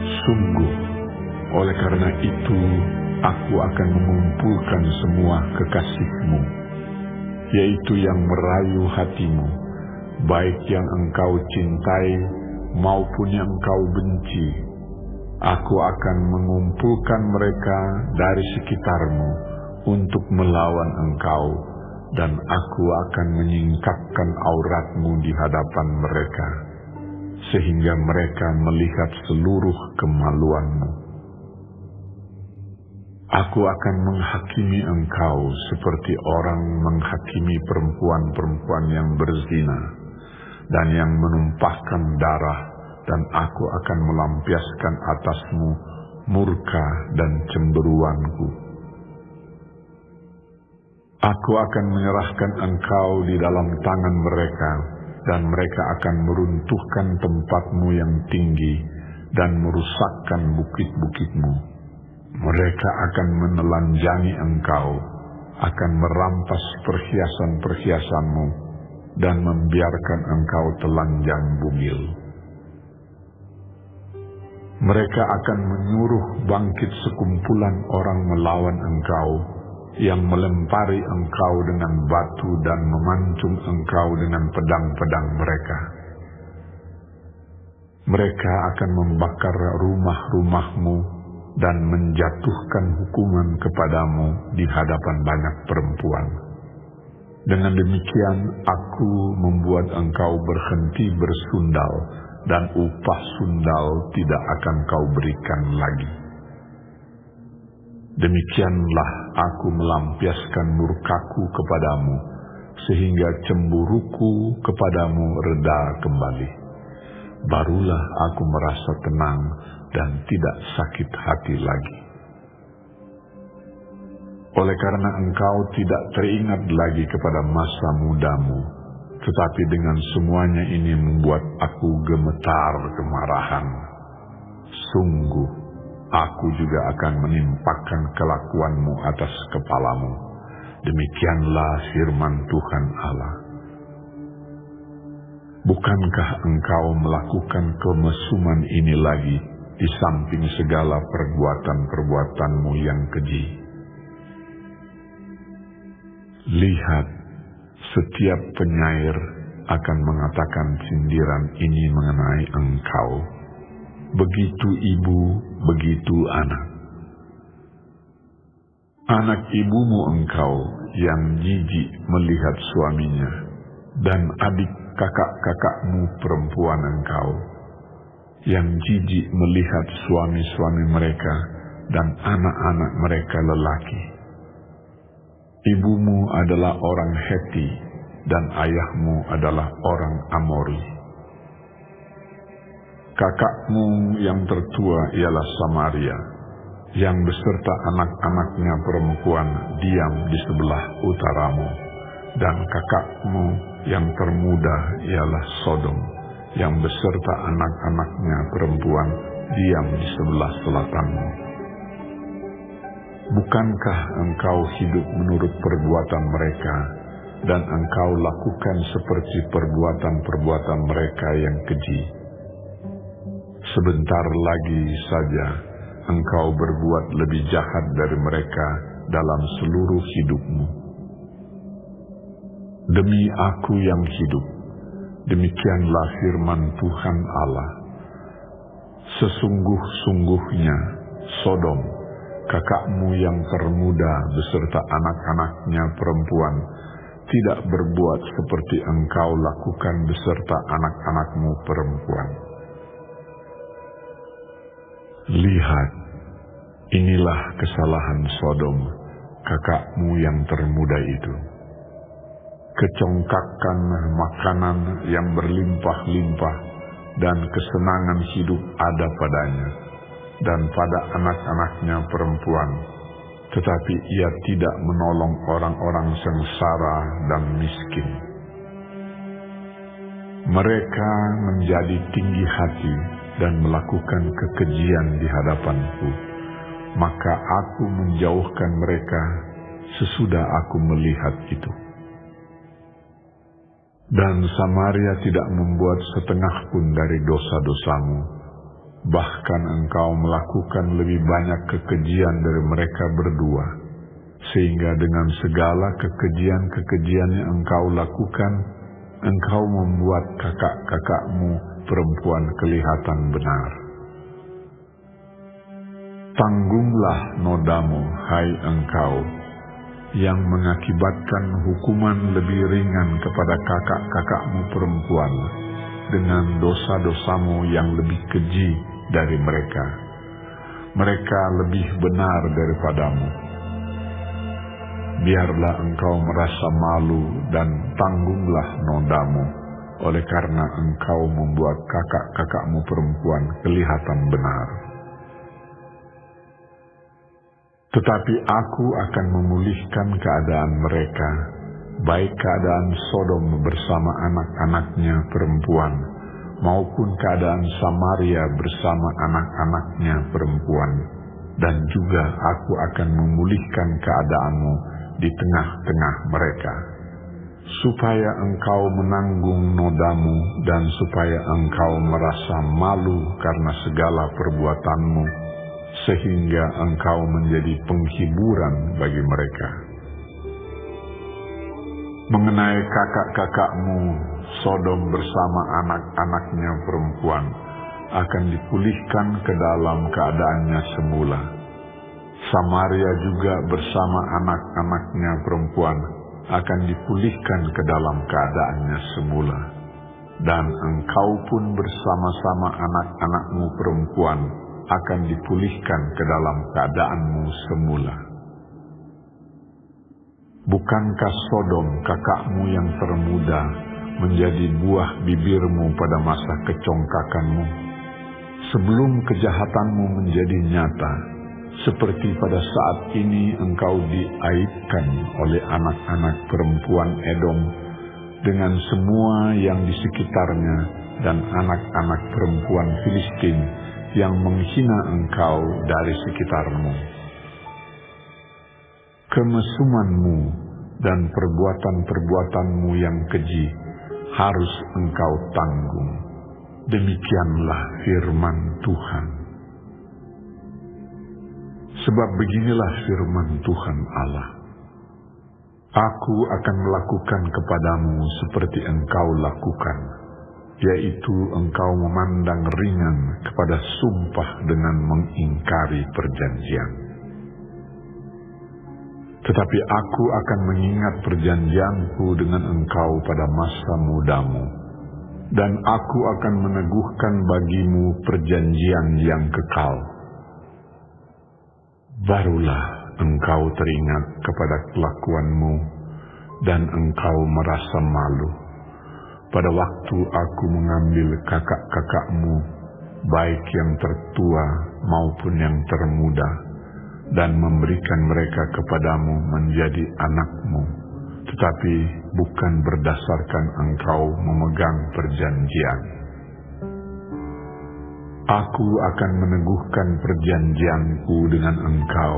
Sungguh, oleh karena itu, aku akan mengumpulkan semua kekasihmu, yaitu yang merayu hatimu, baik yang engkau cintai maupun yang engkau benci. Aku akan mengumpulkan mereka dari sekitarmu untuk melawan engkau, dan aku akan menyingkapkan auratmu di hadapan mereka, sehingga mereka melihat seluruh kemaluanmu. Aku akan menghakimi engkau seperti orang menghakimi perempuan-perempuan yang berzina dan yang menumpahkan darah, dan aku akan melampiaskan atasmu murka dan cemberuanku. Aku akan menyerahkan engkau di dalam tangan mereka, dan mereka akan meruntuhkan tempatmu yang tinggi dan merusakkan bukit-bukitmu. Mereka akan menelanjangi engkau, akan merampas perhiasan-perhiasanmu, dan membiarkan engkau telanjang bugil. Mereka akan menyuruh bangkit sekumpulan orang melawan engkau, yang melempari engkau dengan batu dan memancung engkau dengan pedang-pedang mereka. Mereka akan membakar rumah-rumahmu dan menjatuhkan hukuman kepadamu di hadapan banyak perempuan. Dengan demikian aku membuat engkau berhenti bersundal, dan upah sundal tidak akan kau berikan lagi. Demikianlah aku melampiaskan murkaku kepadamu, sehingga cemburuku kepadamu reda kembali. Barulah aku merasa tenang dan tidak sakit hati lagi. Oleh karena engkau tidak teringat lagi kepada masa mudamu, tetapi dengan semuanya ini membuat aku gemetar kemarahan. Sungguh, aku juga akan menimpakan kelakuanmu atas kepalamu. Demikianlah firman Tuhan Allah. Bukankah engkau melakukan kemesuman ini lagi di samping segala perbuatan-perbuatanmu yang keji? Lihat, setiap penyair akan mengatakan sindiran ini mengenai engkau. Begitu ibu, begitu anak. Anak ibumu engkau yang jijik melihat suaminya, dan adik kakak-kakakmu perempuan engkau yang jijik melihat suami-suami mereka dan anak-anak mereka lelaki. Ibumu adalah orang Heti, dan ayahmu adalah orang Amori. Kakakmu yang tertua ialah Samaria, yang beserta anak-anaknya perempuan diam di sebelah utaramu, dan kakakmu yang termuda ialah Sodom, yang beserta anak-anaknya perempuan diam di sebelah selatanmu. Bukankah engkau hidup menurut perbuatan mereka, dan engkau lakukan seperti perbuatan-perbuatan mereka yang keji? Sebentar lagi saja engkau berbuat lebih jahat dari mereka dalam seluruh hidupmu. Demi aku yang hidup, demikianlah firman Tuhan Allah. Sesungguh-sungguhnya Sodom, kakakmu yang termuda beserta anak-anaknya perempuan, tidak berbuat seperti engkau lakukan beserta anak-anakmu perempuan. Lihat, inilah kesalahan Sodom, kakakmu yang termuda itu. Kecongkakan makanan yang berlimpah-limpah dan kesenangan hidup ada padanya dan pada anak-anaknya perempuan, tetapi ia tidak menolong orang-orang sengsara dan miskin. Mereka menjadi tinggi hati dan melakukan kekejian di hadapanku, maka aku menjauhkan mereka sesudah aku melihat itu. Dan Samaria tidak membuat setengah pun dari dosa-dosamu, bahkan engkau melakukan lebih banyak kekejian dari mereka berdua, sehingga dengan segala kekejian-kekejian yang engkau lakukan, engkau membuat kakak-kakakmu perempuan kelihatan benar. Tanggunglah nodamu, hai engkau, yang mengakibatkan hukuman lebih ringan kepada kakak-kakakmu perempuan dengan dosa-dosamu yang lebih keji dari mereka. Mereka lebih benar daripadamu. Biarlah engkau merasa malu dan tanggunglah nodamu, oleh karena engkau membuat kakak-kakakmu perempuan kelihatan benar. Tetapi aku akan memulihkan keadaan mereka, baik keadaan Sodom bersama anak-anaknya perempuan, maupun keadaan Samaria bersama anak-anaknya perempuan, dan juga aku akan memulihkan keadaanmu di tengah-tengah mereka, supaya engkau menanggung nodamu dan supaya engkau merasa malu karena segala perbuatanmu, sehingga engkau menjadi penghiburan bagi mereka. Mengenai kakak-kakakmu, Sodom bersama anak-anaknya perempuan akan dipulihkan ke dalam keadaannya semula. Samaria juga bersama anak-anaknya perempuan akan dipulihkan ke dalam keadaannya semula. Dan engkau pun bersama-sama anak-anakmu perempuan akan dipulihkan ke dalam keadaanmu semula. Bukankah Sodom kakakmu yang termuda menjadi buah bibirmu pada masa kecongkakanmu, sebelum kejahatanmu menjadi nyata, seperti pada saat ini engkau diaibkan oleh anak-anak perempuan Edom dengan semua yang di sekitarnya dan anak-anak perempuan Filistin yang menghina engkau dari sekitarmu. Kemesumanmu dan perbuatan-perbuatanmu yang keji harus engkau tanggung. Demikianlah firman Tuhan. Sebab beginilah firman Tuhan Allah. Aku akan melakukan kepadamu seperti engkau lakukan, yaitu engkau memandang ringan kepada sumpah dengan mengingkari perjanjian. Tetapi aku akan mengingat perjanjianku dengan engkau pada masa mudamu, dan aku akan meneguhkan bagimu perjanjian yang kekal. Barulah engkau teringat kepada kelakuanmu, dan engkau merasa malu pada waktu aku mengambil kakak-kakakmu, baik yang tertua maupun yang termuda, dan memberikan mereka kepadamu menjadi anakmu, tetapi bukan berdasarkan engkau memegang perjanjian. Aku akan meneguhkan perjanjianku dengan engkau,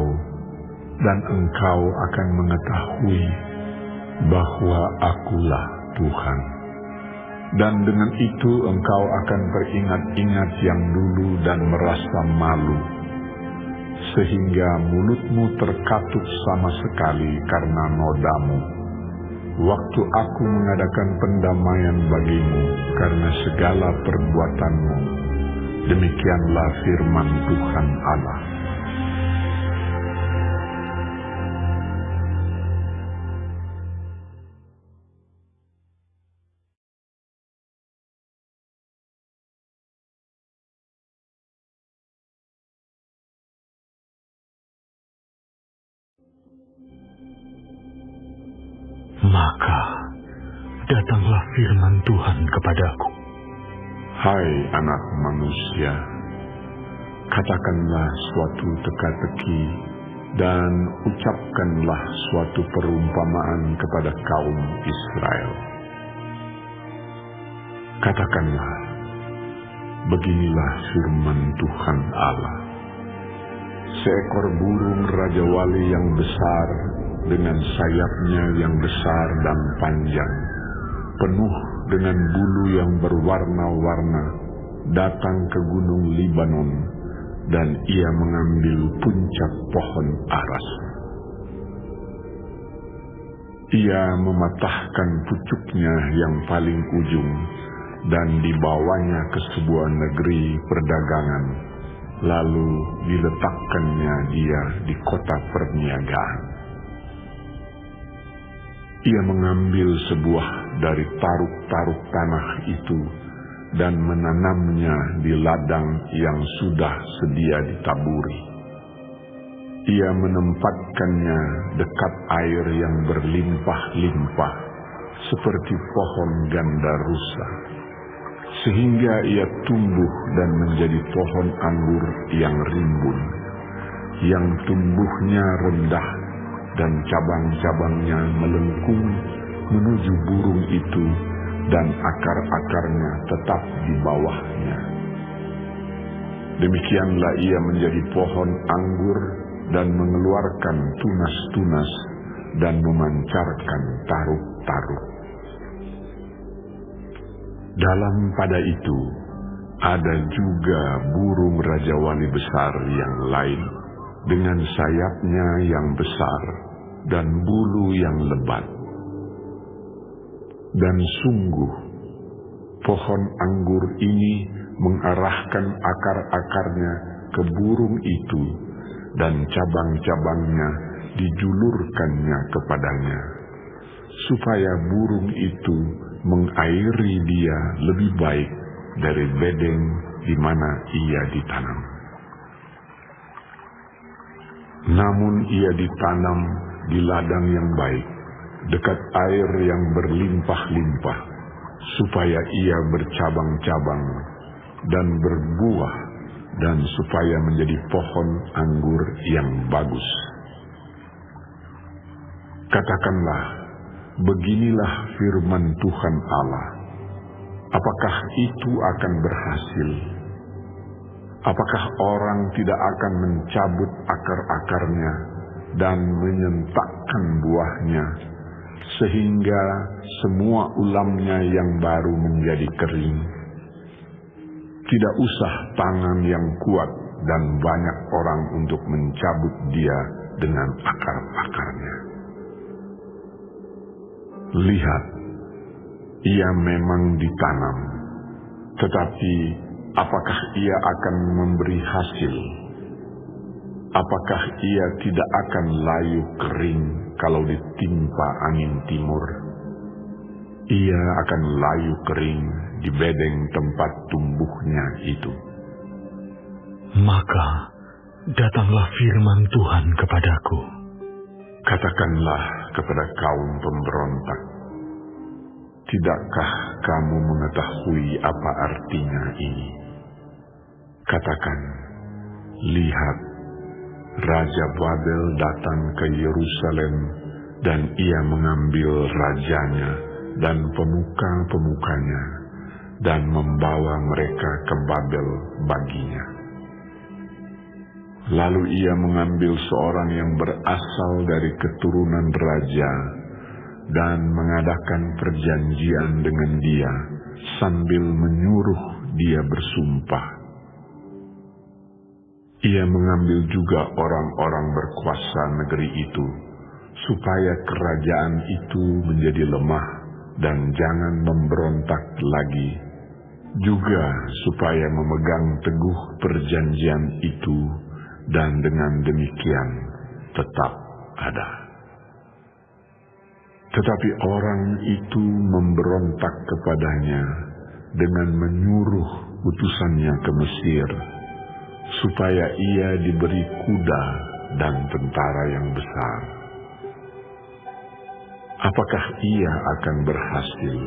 dan engkau akan mengetahui bahwa akulah Tuhan. Dan dengan itu engkau akan teringat-ingat yang dulu dan merasa malu, sehingga mulutmu terkatup sama sekali karena nodamu, waktu aku mengadakan pendamaian bagimu karena segala perbuatanmu. Demikianlah firman Tuhan Allah. Maka datanglah firman Tuhan kepadaku. Hai anak manusia, katakanlah suatu teka-teki dan ucapkanlah suatu perumpamaan kepada kaum Israel. Katakanlah, beginilah firman Tuhan Allah. Seekor burung raja wali yang besar dengan sayapnya yang besar dan panjang, penuh dengan bulu yang berwarna-warna, datang ke gunung Libanon, dan ia mengambil puncak pohon aras. Ia mematahkan pucuknya yang paling ujung dan dibawanya ke sebuah negeri perdagangan, lalu diletakkannya dia di kota perniagaan. Ia mengambil sebuah dari taruk-taruk tanah itu dan menanamnya di ladang yang sudah sedia ditaburi. Ia menempatkannya dekat air yang berlimpah-limpah seperti pohon gandarusa, sehingga ia tumbuh dan menjadi pohon anggur yang rimbun, yang tumbuhnya rendah dan cabang-cabangnya melengkung menuju burung itu, dan akar-akarnya tetap di bawahnya. Demikianlah ia menjadi pohon anggur dan mengeluarkan tunas-tunas dan memancarkan taruk-taruk. Dalam pada itu ada juga burung rajawali besar yang lain dengan sayapnya yang besar dan bulu yang lebat. Dan sungguh, pohon anggur ini mengarahkan akar-akarnya ke burung itu, dan cabang-cabangnya dijulurkannya kepadanya, supaya burung itu mengairi dia lebih baik dari bedeng di mana ia ditanam. Namun ia ditanam di ladang yang baik, dekat air yang berlimpah-limpah, supaya ia bercabang-cabang dan berbuah, dan supaya menjadi pohon anggur yang bagus. Katakanlah, beginilah firman Tuhan Allah. Apakah itu akan berhasil? Apakah orang tidak akan mencabut akar-akarnya dan menyentakkan buahnya, sehingga semua ulamnya yang baru menjadi kering? Tidak usah tangan yang kuat dan banyak orang untuk mencabut dia dengan akar-akarnya. Lihat, ia memang ditanam, tetapi apakah ia akan memberi hasil? Apakah ia tidak akan layu kering kalau ditimpa angin timur? Ia akan layu kering di bedeng tempat tumbuhnya itu. Maka datanglah firman Tuhan kepadaku. Katakanlah kepada kaum pemberontak, tidakkah kamu mengetahui apa artinya ini? Katakan, lihat, Raja Babel datang ke Yerusalem, dan ia mengambil rajanya dan pemuka-pemukanya, dan membawa mereka ke Babel baginya. Lalu ia mengambil seorang yang berasal dari keturunan raja, dan mengadakan perjanjian dengan dia, sambil menyuruh dia bersumpah. Ia mengambil juga orang-orang berkuasa negeri itu, supaya kerajaan itu menjadi lemah dan jangan memberontak lagi, juga supaya memegang teguh perjanjian itu, dan dengan demikian tetap ada. Tetapi orang itu memberontak kepadanya dengan menyuruh utusannya ke Mesir, supaya ia diberi kuda dan tentara yang besar. Apakah ia akan berhasil?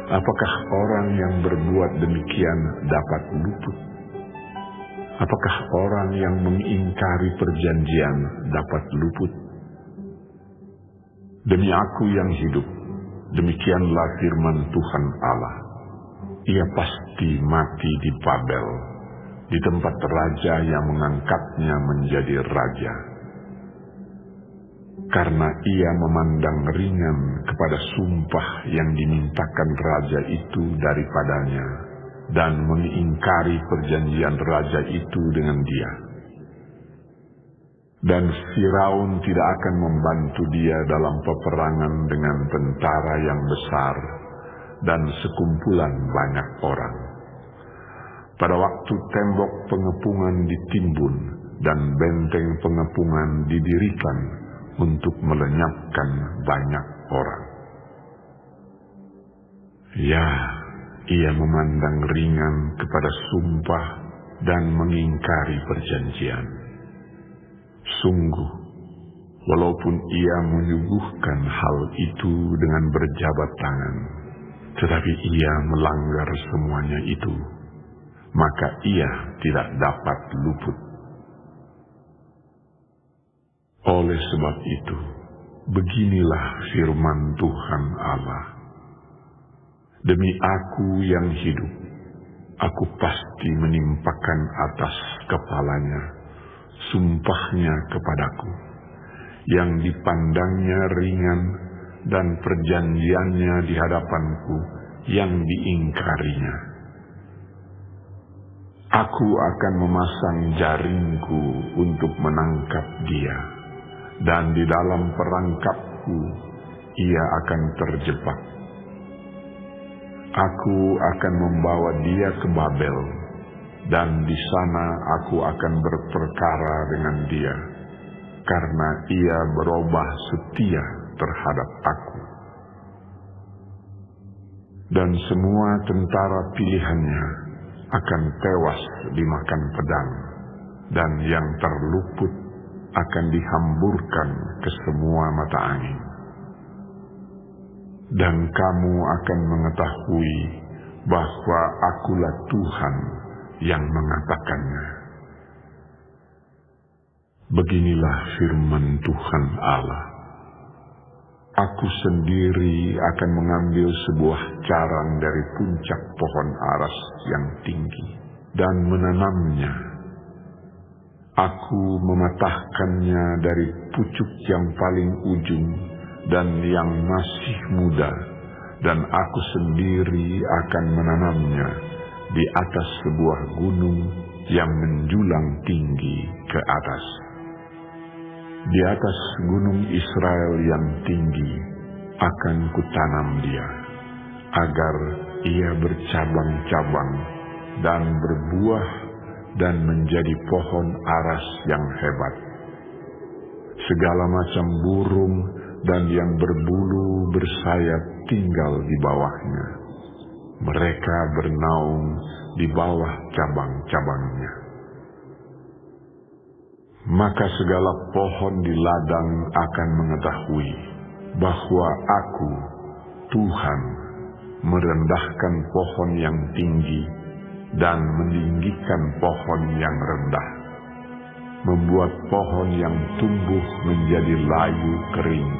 Apakah orang yang berbuat demikian dapat luput? Apakah orang yang mengingkari perjanjian dapat luput? Demi aku yang hidup, demikianlah firman Tuhan Allah, ia pasti mati di Babel, di tempat raja yang mengangkatnya menjadi raja. karena ia memandang ringan kepada sumpah yang dimintakan raja itu daripadanya, dan mengingkari perjanjian raja itu dengan dia. Dan Firaun tidak akan membantu dia dalam peperangan dengan tentara yang besar dan sekumpulan banyak orang. Pada waktu tembok pengepungan ditimbun dan benteng pengepungan didirikan untuk melenyapkan banyak orang. Ya, ia memandang ringan kepada sumpah dan mengingkari perjanjian. Sungguh, walaupun ia menyuguhkan hal itu dengan berjabat tangan, tetapi ia melanggar semuanya itu, maka ia tidak dapat luput. Oleh sebab itu, beginilah firman Tuhan Allah. Demi aku yang hidup, aku pasti menimpakan atas kepalanya sumpahnya kepadaku, yang dipandangnya ringan, dan perjanjiannya di hadapanku yang diingkarinya. Aku akan memasang jaringku untuk menangkap dia, dan di dalam perangkapku ia akan terjebak. Aku akan membawa dia ke Babel, dan di sana aku akan berperkara dengan dia, karena ia berubah setia terhadap aku. Dan semua tentara pilihannya akan tewas dimakan pedang, dan yang terluput akan dihamburkan ke semua mata angin. Dan kamu akan mengetahui bahwa akulah Tuhan yang mengatakannya. Beginilah firman Tuhan Allah. Aku sendiri akan mengambil sebuah carang dari puncak pohon aras yang tinggi dan menanamnya. Aku mematahkannya dari pucuk yang paling ujung dan yang masih muda, dan aku sendiri akan menanamnya di atas sebuah gunung yang menjulang tinggi ke atas. Di atas gunung Israel yang tinggi akan kutanam dia, agar ia bercabang-cabang dan berbuah dan menjadi pohon aras yang hebat. Segala macam burung dan yang berbulu bersayap tinggal di bawahnya. Mereka bernaung di bawah cabang-cabangnya. Maka segala pohon di ladang akan mengetahui bahwa aku, Tuhan, merendahkan pohon yang tinggi dan meninggikan pohon yang rendah, membuat pohon yang tumbuh menjadi layu kering,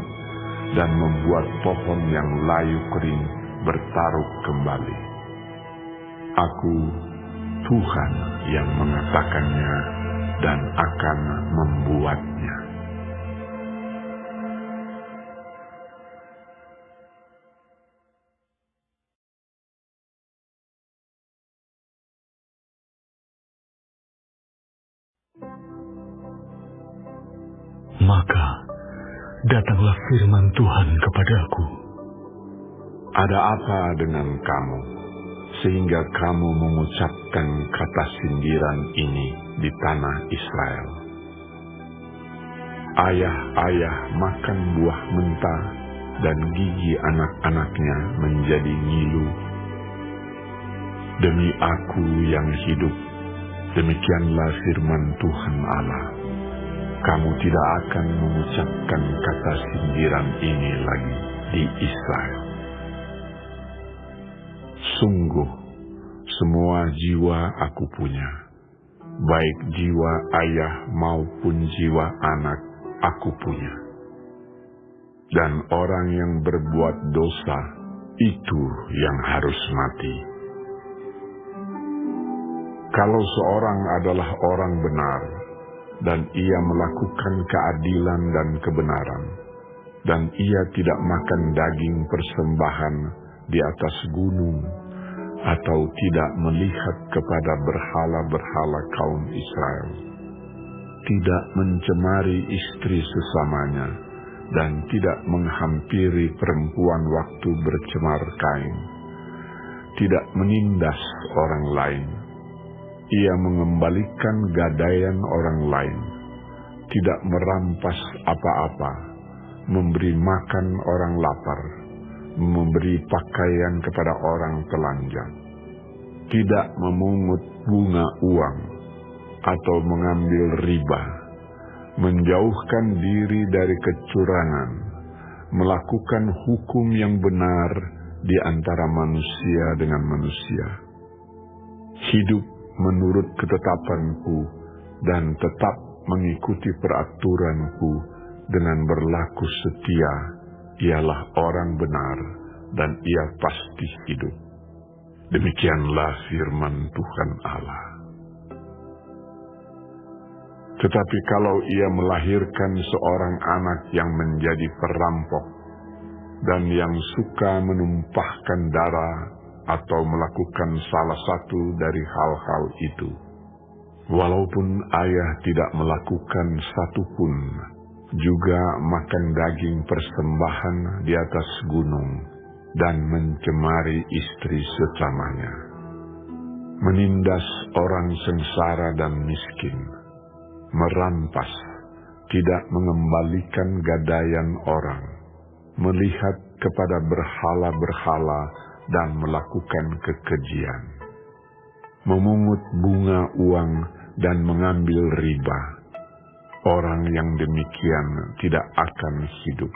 dan membuat pohon yang layu kering bertaruh kembali. Aku, Tuhan, yang mengatakannya dan akan membuatnya. Maka datanglah firman Tuhan kepadaku. Ada apa dengan kamu, sehingga kamu mengucapkan kata sindiran ini di tanah Israel? Ayah-ayah makan buah mentah, dan gigi anak-anaknya menjadi ngilu. Demi aku yang hidup, demikianlah firman Tuhan Allah, kamu tidak akan mengucapkan kata sindiran ini lagi di Israel. Sungguh, semua jiwa aku punya, baik jiwa ayah maupun jiwa anak aku punya. Dan orang yang berbuat dosa, itu yang harus mati. Kalau seorang adalah orang benar, dan ia melakukan keadilan dan kebenaran, dan ia tidak makan daging persembahan di atas gunung, atau tidak melihat kepada berhala-berhala kaum Israel, tidak mencemari istri sesamanya, dan tidak menghampiri perempuan waktu bercemar kain, tidak menindas orang lain. Ia mengembalikan gadaian orang lain, tidak merampas apa-apa, memberi makan orang lapar, memberi pakaian kepada orang telanjang, tidak memungut bunga uang atau mengambil riba, menjauhkan diri dari kecurangan, melakukan hukum yang benar di antara manusia dengan manusia, hidup menurut ketetapanku dan tetap mengikuti peraturanku dengan berlaku setia. Ialah orang benar dan ia pasti hidup. Demikianlah firman Tuhan Allah. Tetapi kalau ia melahirkan seorang anak yang menjadi perampok dan yang suka menumpahkan darah atau melakukan salah satu dari hal-hal itu, walaupun ayah tidak melakukan satupun, juga makan daging persembahan di atas gunung dan mencemari istri sesamanya, menindas orang sengsara dan miskin, merampas, tidak mengembalikan gadaian orang, melihat kepada berhala-berhala dan melakukan kekejian, memungut bunga uang dan mengambil riba. Orang yang demikian tidak akan hidup.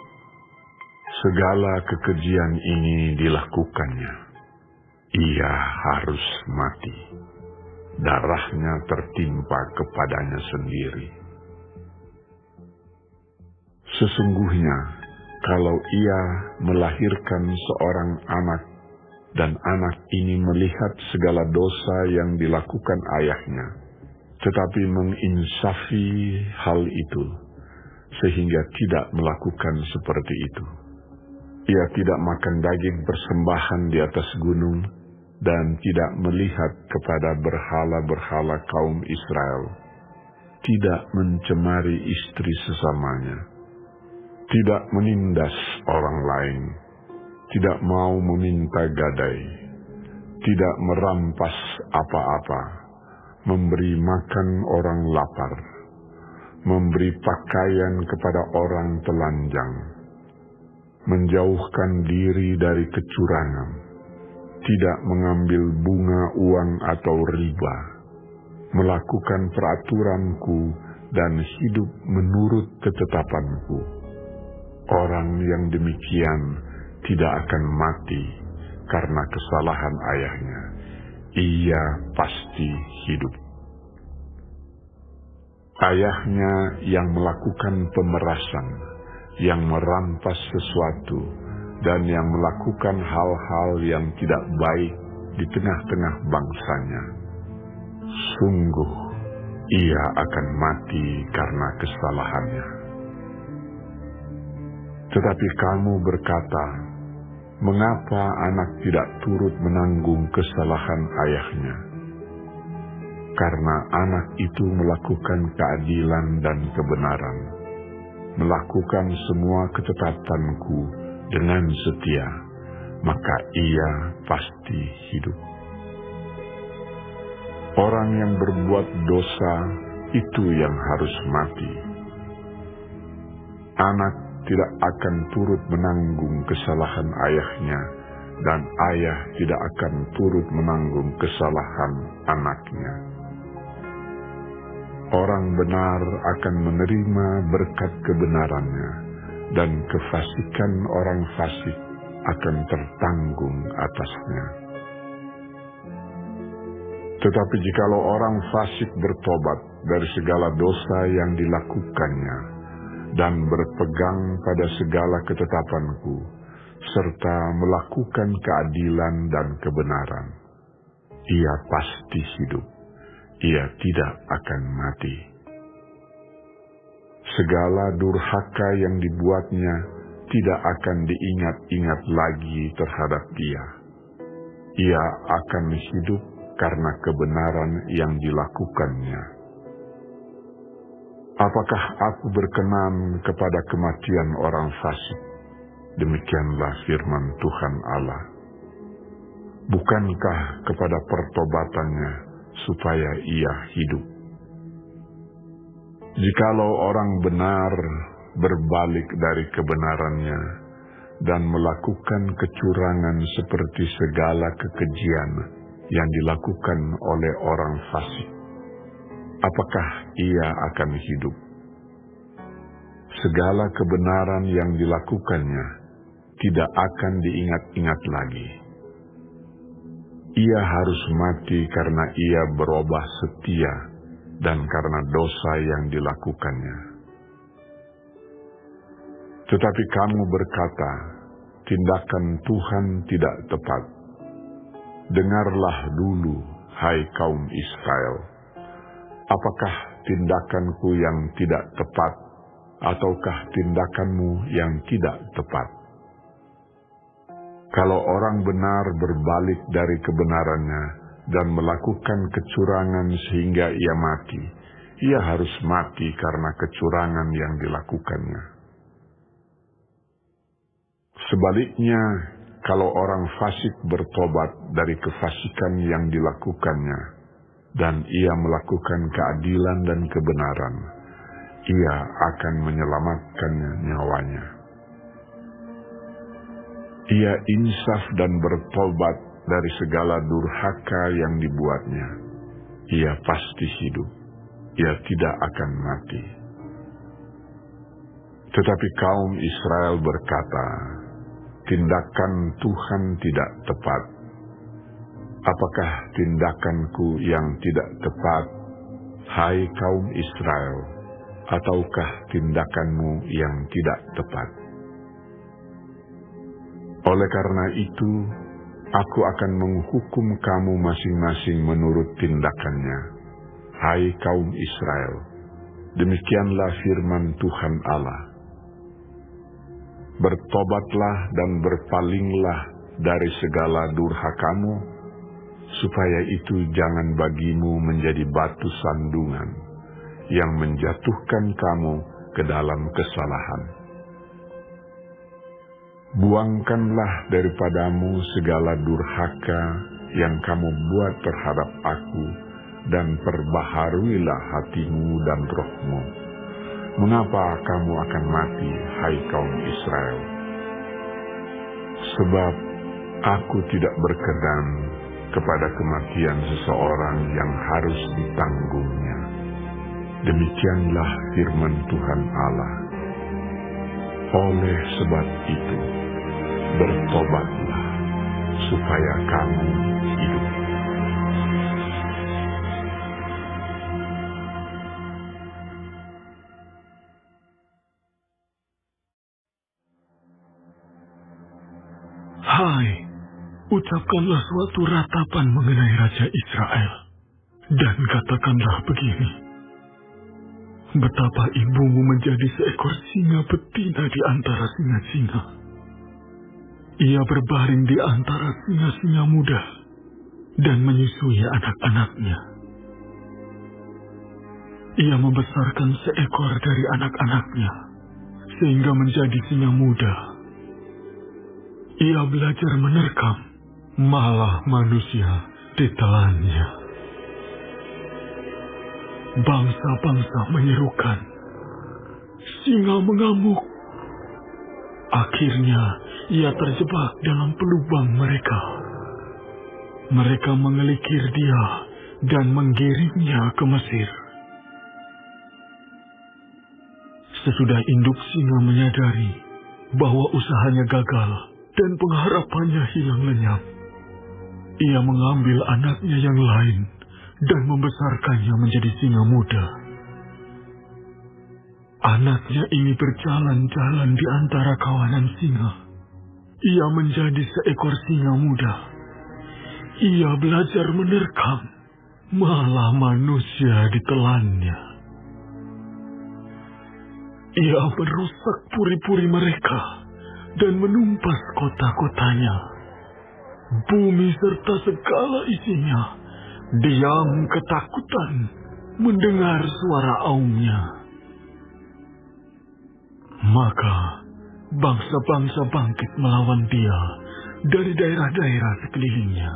Segala kekejian ini dilakukannya. Ia harus mati. Darahnya tertimpa kepadanya sendiri. Sesungguhnya, kalau ia melahirkan seorang anak, dan anak ini melihat segala dosa yang dilakukan ayahnya, tetapi menginsafi hal itu, sehingga tidak melakukan seperti itu. Ia tidak makan daging persembahan di atas gunung, dan tidak melihat kepada berhala-berhala kaum Israel, tidak mencemari istri sesamanya, tidak menindas orang lain, tidak mau meminta gadai, tidak merampas apa-apa, memberi makan orang lapar, memberi pakaian kepada orang telanjang, menjauhkan diri dari kecurangan, tidak mengambil bunga uang atau riba, melakukan peraturanku dan hidup menurut ketetapanku. Orang yang demikian tidak akan mati karena kesalahan ayahnya. Ia pasti hidup. Ayahnya yang melakukan pemerasan, yang merampas sesuatu, dan yang melakukan hal-hal yang tidak baik di tengah-tengah bangsanya, sungguh ia akan mati karena kesalahannya. Tetapi kamu berkata, mengapa anak tidak turut menanggung kesalahan ayahnya? Karena anak itu melakukan keadilan dan kebenaran, melakukan semua ketetapanku dengan setia, maka ia pasti hidup. Orang yang berbuat dosa itu yang harus mati. Anak tidak akan turut menanggung kesalahan ayahnya, dan ayah tidak akan turut menanggung kesalahan anaknya. Orang benar akan menerima berkat kebenarannya, dan kefasikan orang fasik akan tertanggung atasnya. Tetapi jikalau orang fasik bertobat dari segala dosa yang dilakukannya, dan berpegang pada segala ketetapanku, serta melakukan keadilan dan kebenaran, ia pasti hidup. Ia tidak akan mati. Segala durhaka yang dibuatnya tidak akan diingat-ingat lagi terhadap dia. Ia akan hidup karena kebenaran yang dilakukannya. Apakah aku berkenan kepada kematian orang fasik? Demikianlah firman Tuhan Allah. Bukankah kepada pertobatannya supaya ia hidup? Jikalau orang benar berbalik dari kebenarannya dan melakukan kecurangan seperti segala kekejian yang dilakukan oleh orang fasik, apakah ia akan hidup? Segala kebenaran yang dilakukannya tidak akan diingat-ingat lagi. Ia harus mati karena ia berubah setia dan karena dosa yang dilakukannya. Tetapi kamu berkata, tindakan Tuhan tidak tepat. Dengarlah dulu, hai kaum Israel. Apakah tindakanku yang tidak tepat, ataukah tindakanmu yang tidak tepat? Kalau orang benar berbalik dari kebenarannya dan melakukan kecurangan sehingga ia mati, ia harus mati karena kecurangan yang dilakukannya. Sebaliknya, kalau orang fasik bertobat dari kefasikan yang dilakukannya, dan ia melakukan keadilan dan kebenaran, ia akan menyelamatkan nyawanya. Ia insaf dan bertobat dari segala durhaka yang dibuatnya. Ia pasti hidup. Ia tidak akan mati. Tetapi kaum Israel berkata, tindakan Tuhan tidak tepat. Apakah tindakanku yang tidak tepat, hai kaum Israel, ataukah tindakanmu yang tidak tepat? Oleh karena itu, aku akan menghukum kamu masing-masing menurut tindakannya, hai kaum Israel. Demikianlah firman Tuhan Allah. Bertobatlah dan berpalinglah dari segala durhakamu, supaya itu jangan bagimu menjadi batu sandungan yang menjatuhkan kamu ke dalam kesalahan. Buangkanlah daripadamu segala durhaka yang kamu buat terhadap aku, dan perbaharuilah hatimu dan rohmu. Mengapa kamu akan mati, hai kaum Israel? Sebab aku tidak berkenan kepada kematian seseorang yang harus ditanggungnya. Demikianlah firman Tuhan Allah. Oleh sebab itu, bertobatlah supaya kamu hidup. Hai, ucapkanlah suatu ratapan mengenai Raja Israel, dan katakanlah begini: betapa ibumu menjadi seekor singa betina di antara singa-singa. Ia berbaring di antara singa-singa muda dan menyusui anak-anaknya. Ia membesarkan seekor dari anak-anaknya sehingga menjadi singa muda. Ia belajar menerkam, malah manusia ditelannya. Bangsa-bangsa menyerukan, singa mengamuk. Akhirnya ia terjebak dalam pelubang mereka. Mereka mengelikir dia dan menggiringnya ke Mesir. Sesudah induk singa menyadari bahwa usahanya gagal dan pengharapannya hilang lenyap, ia mengambil anaknya yang lain dan membesarkannya menjadi singa muda. Anaknya ini berjalan-jalan di antara kawanan singa. Ia menjadi seekor singa muda. Ia belajar menerkam, malah manusia ditelannya. Ia merusak puri-puri mereka dan menumpas kota-kotanya. Bumi serta segala isinya diam ketakutan mendengar suara aumnya. Maka bangsa-bangsa bangkit melawan dia dari daerah-daerah sekelilingnya.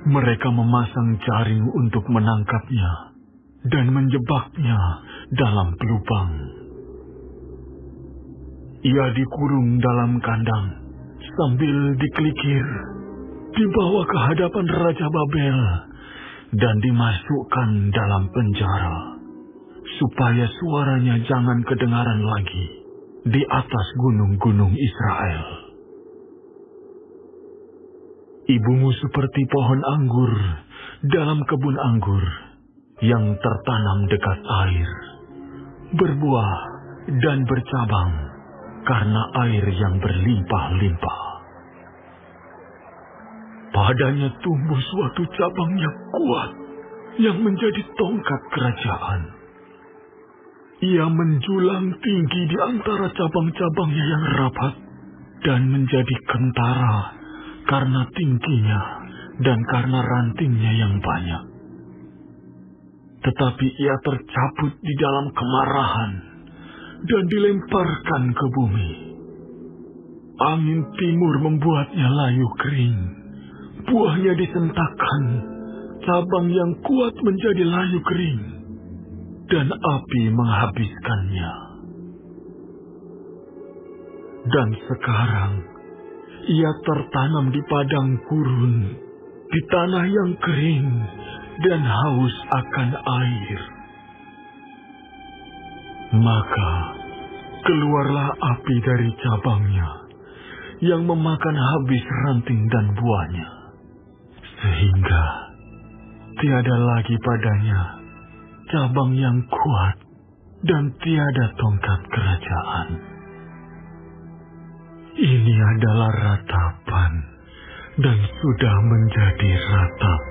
Mereka memasang jaring untuk menangkapnya dan menjebaknya dalam pelubang. Ia dikurung dalam kandang sambil dikelikir, dibawa ke hadapan Raja Babel dan dimasukkan dalam penjara, supaya suaranya jangan kedengaran lagi di atas gunung-gunung Israel. Ibumu seperti pohon anggur dalam kebun anggur yang tertanam dekat air, berbuah dan bercabang karena air yang berlimpah-limpah. Padanya tumbuh suatu cabang yang kuat yang menjadi tongkat kerajaan. Ia menjulang tinggi di antara cabang-cabangnya yang rapat dan menjadi kentara karena tingginya dan karena rantingnya yang banyak. Tetapi ia tercabut di dalam kemarahan dan dilemparkan ke bumi. Angin timur membuatnya layu kering. Buahnya disentakkan, cabang yang kuat menjadi layu kering, dan api menghabiskannya. Dan sekarang, ia tertanam di padang gurun, di tanah yang kering, dan haus akan air. Maka, keluarlah api dari cabangnya, yang memakan habis ranting dan buahnya. Sehingga tiada lagi padanya cabang yang kuat dan tiada tongkat kerajaan. Ini adalah ratapan dan sudah menjadi ratapan.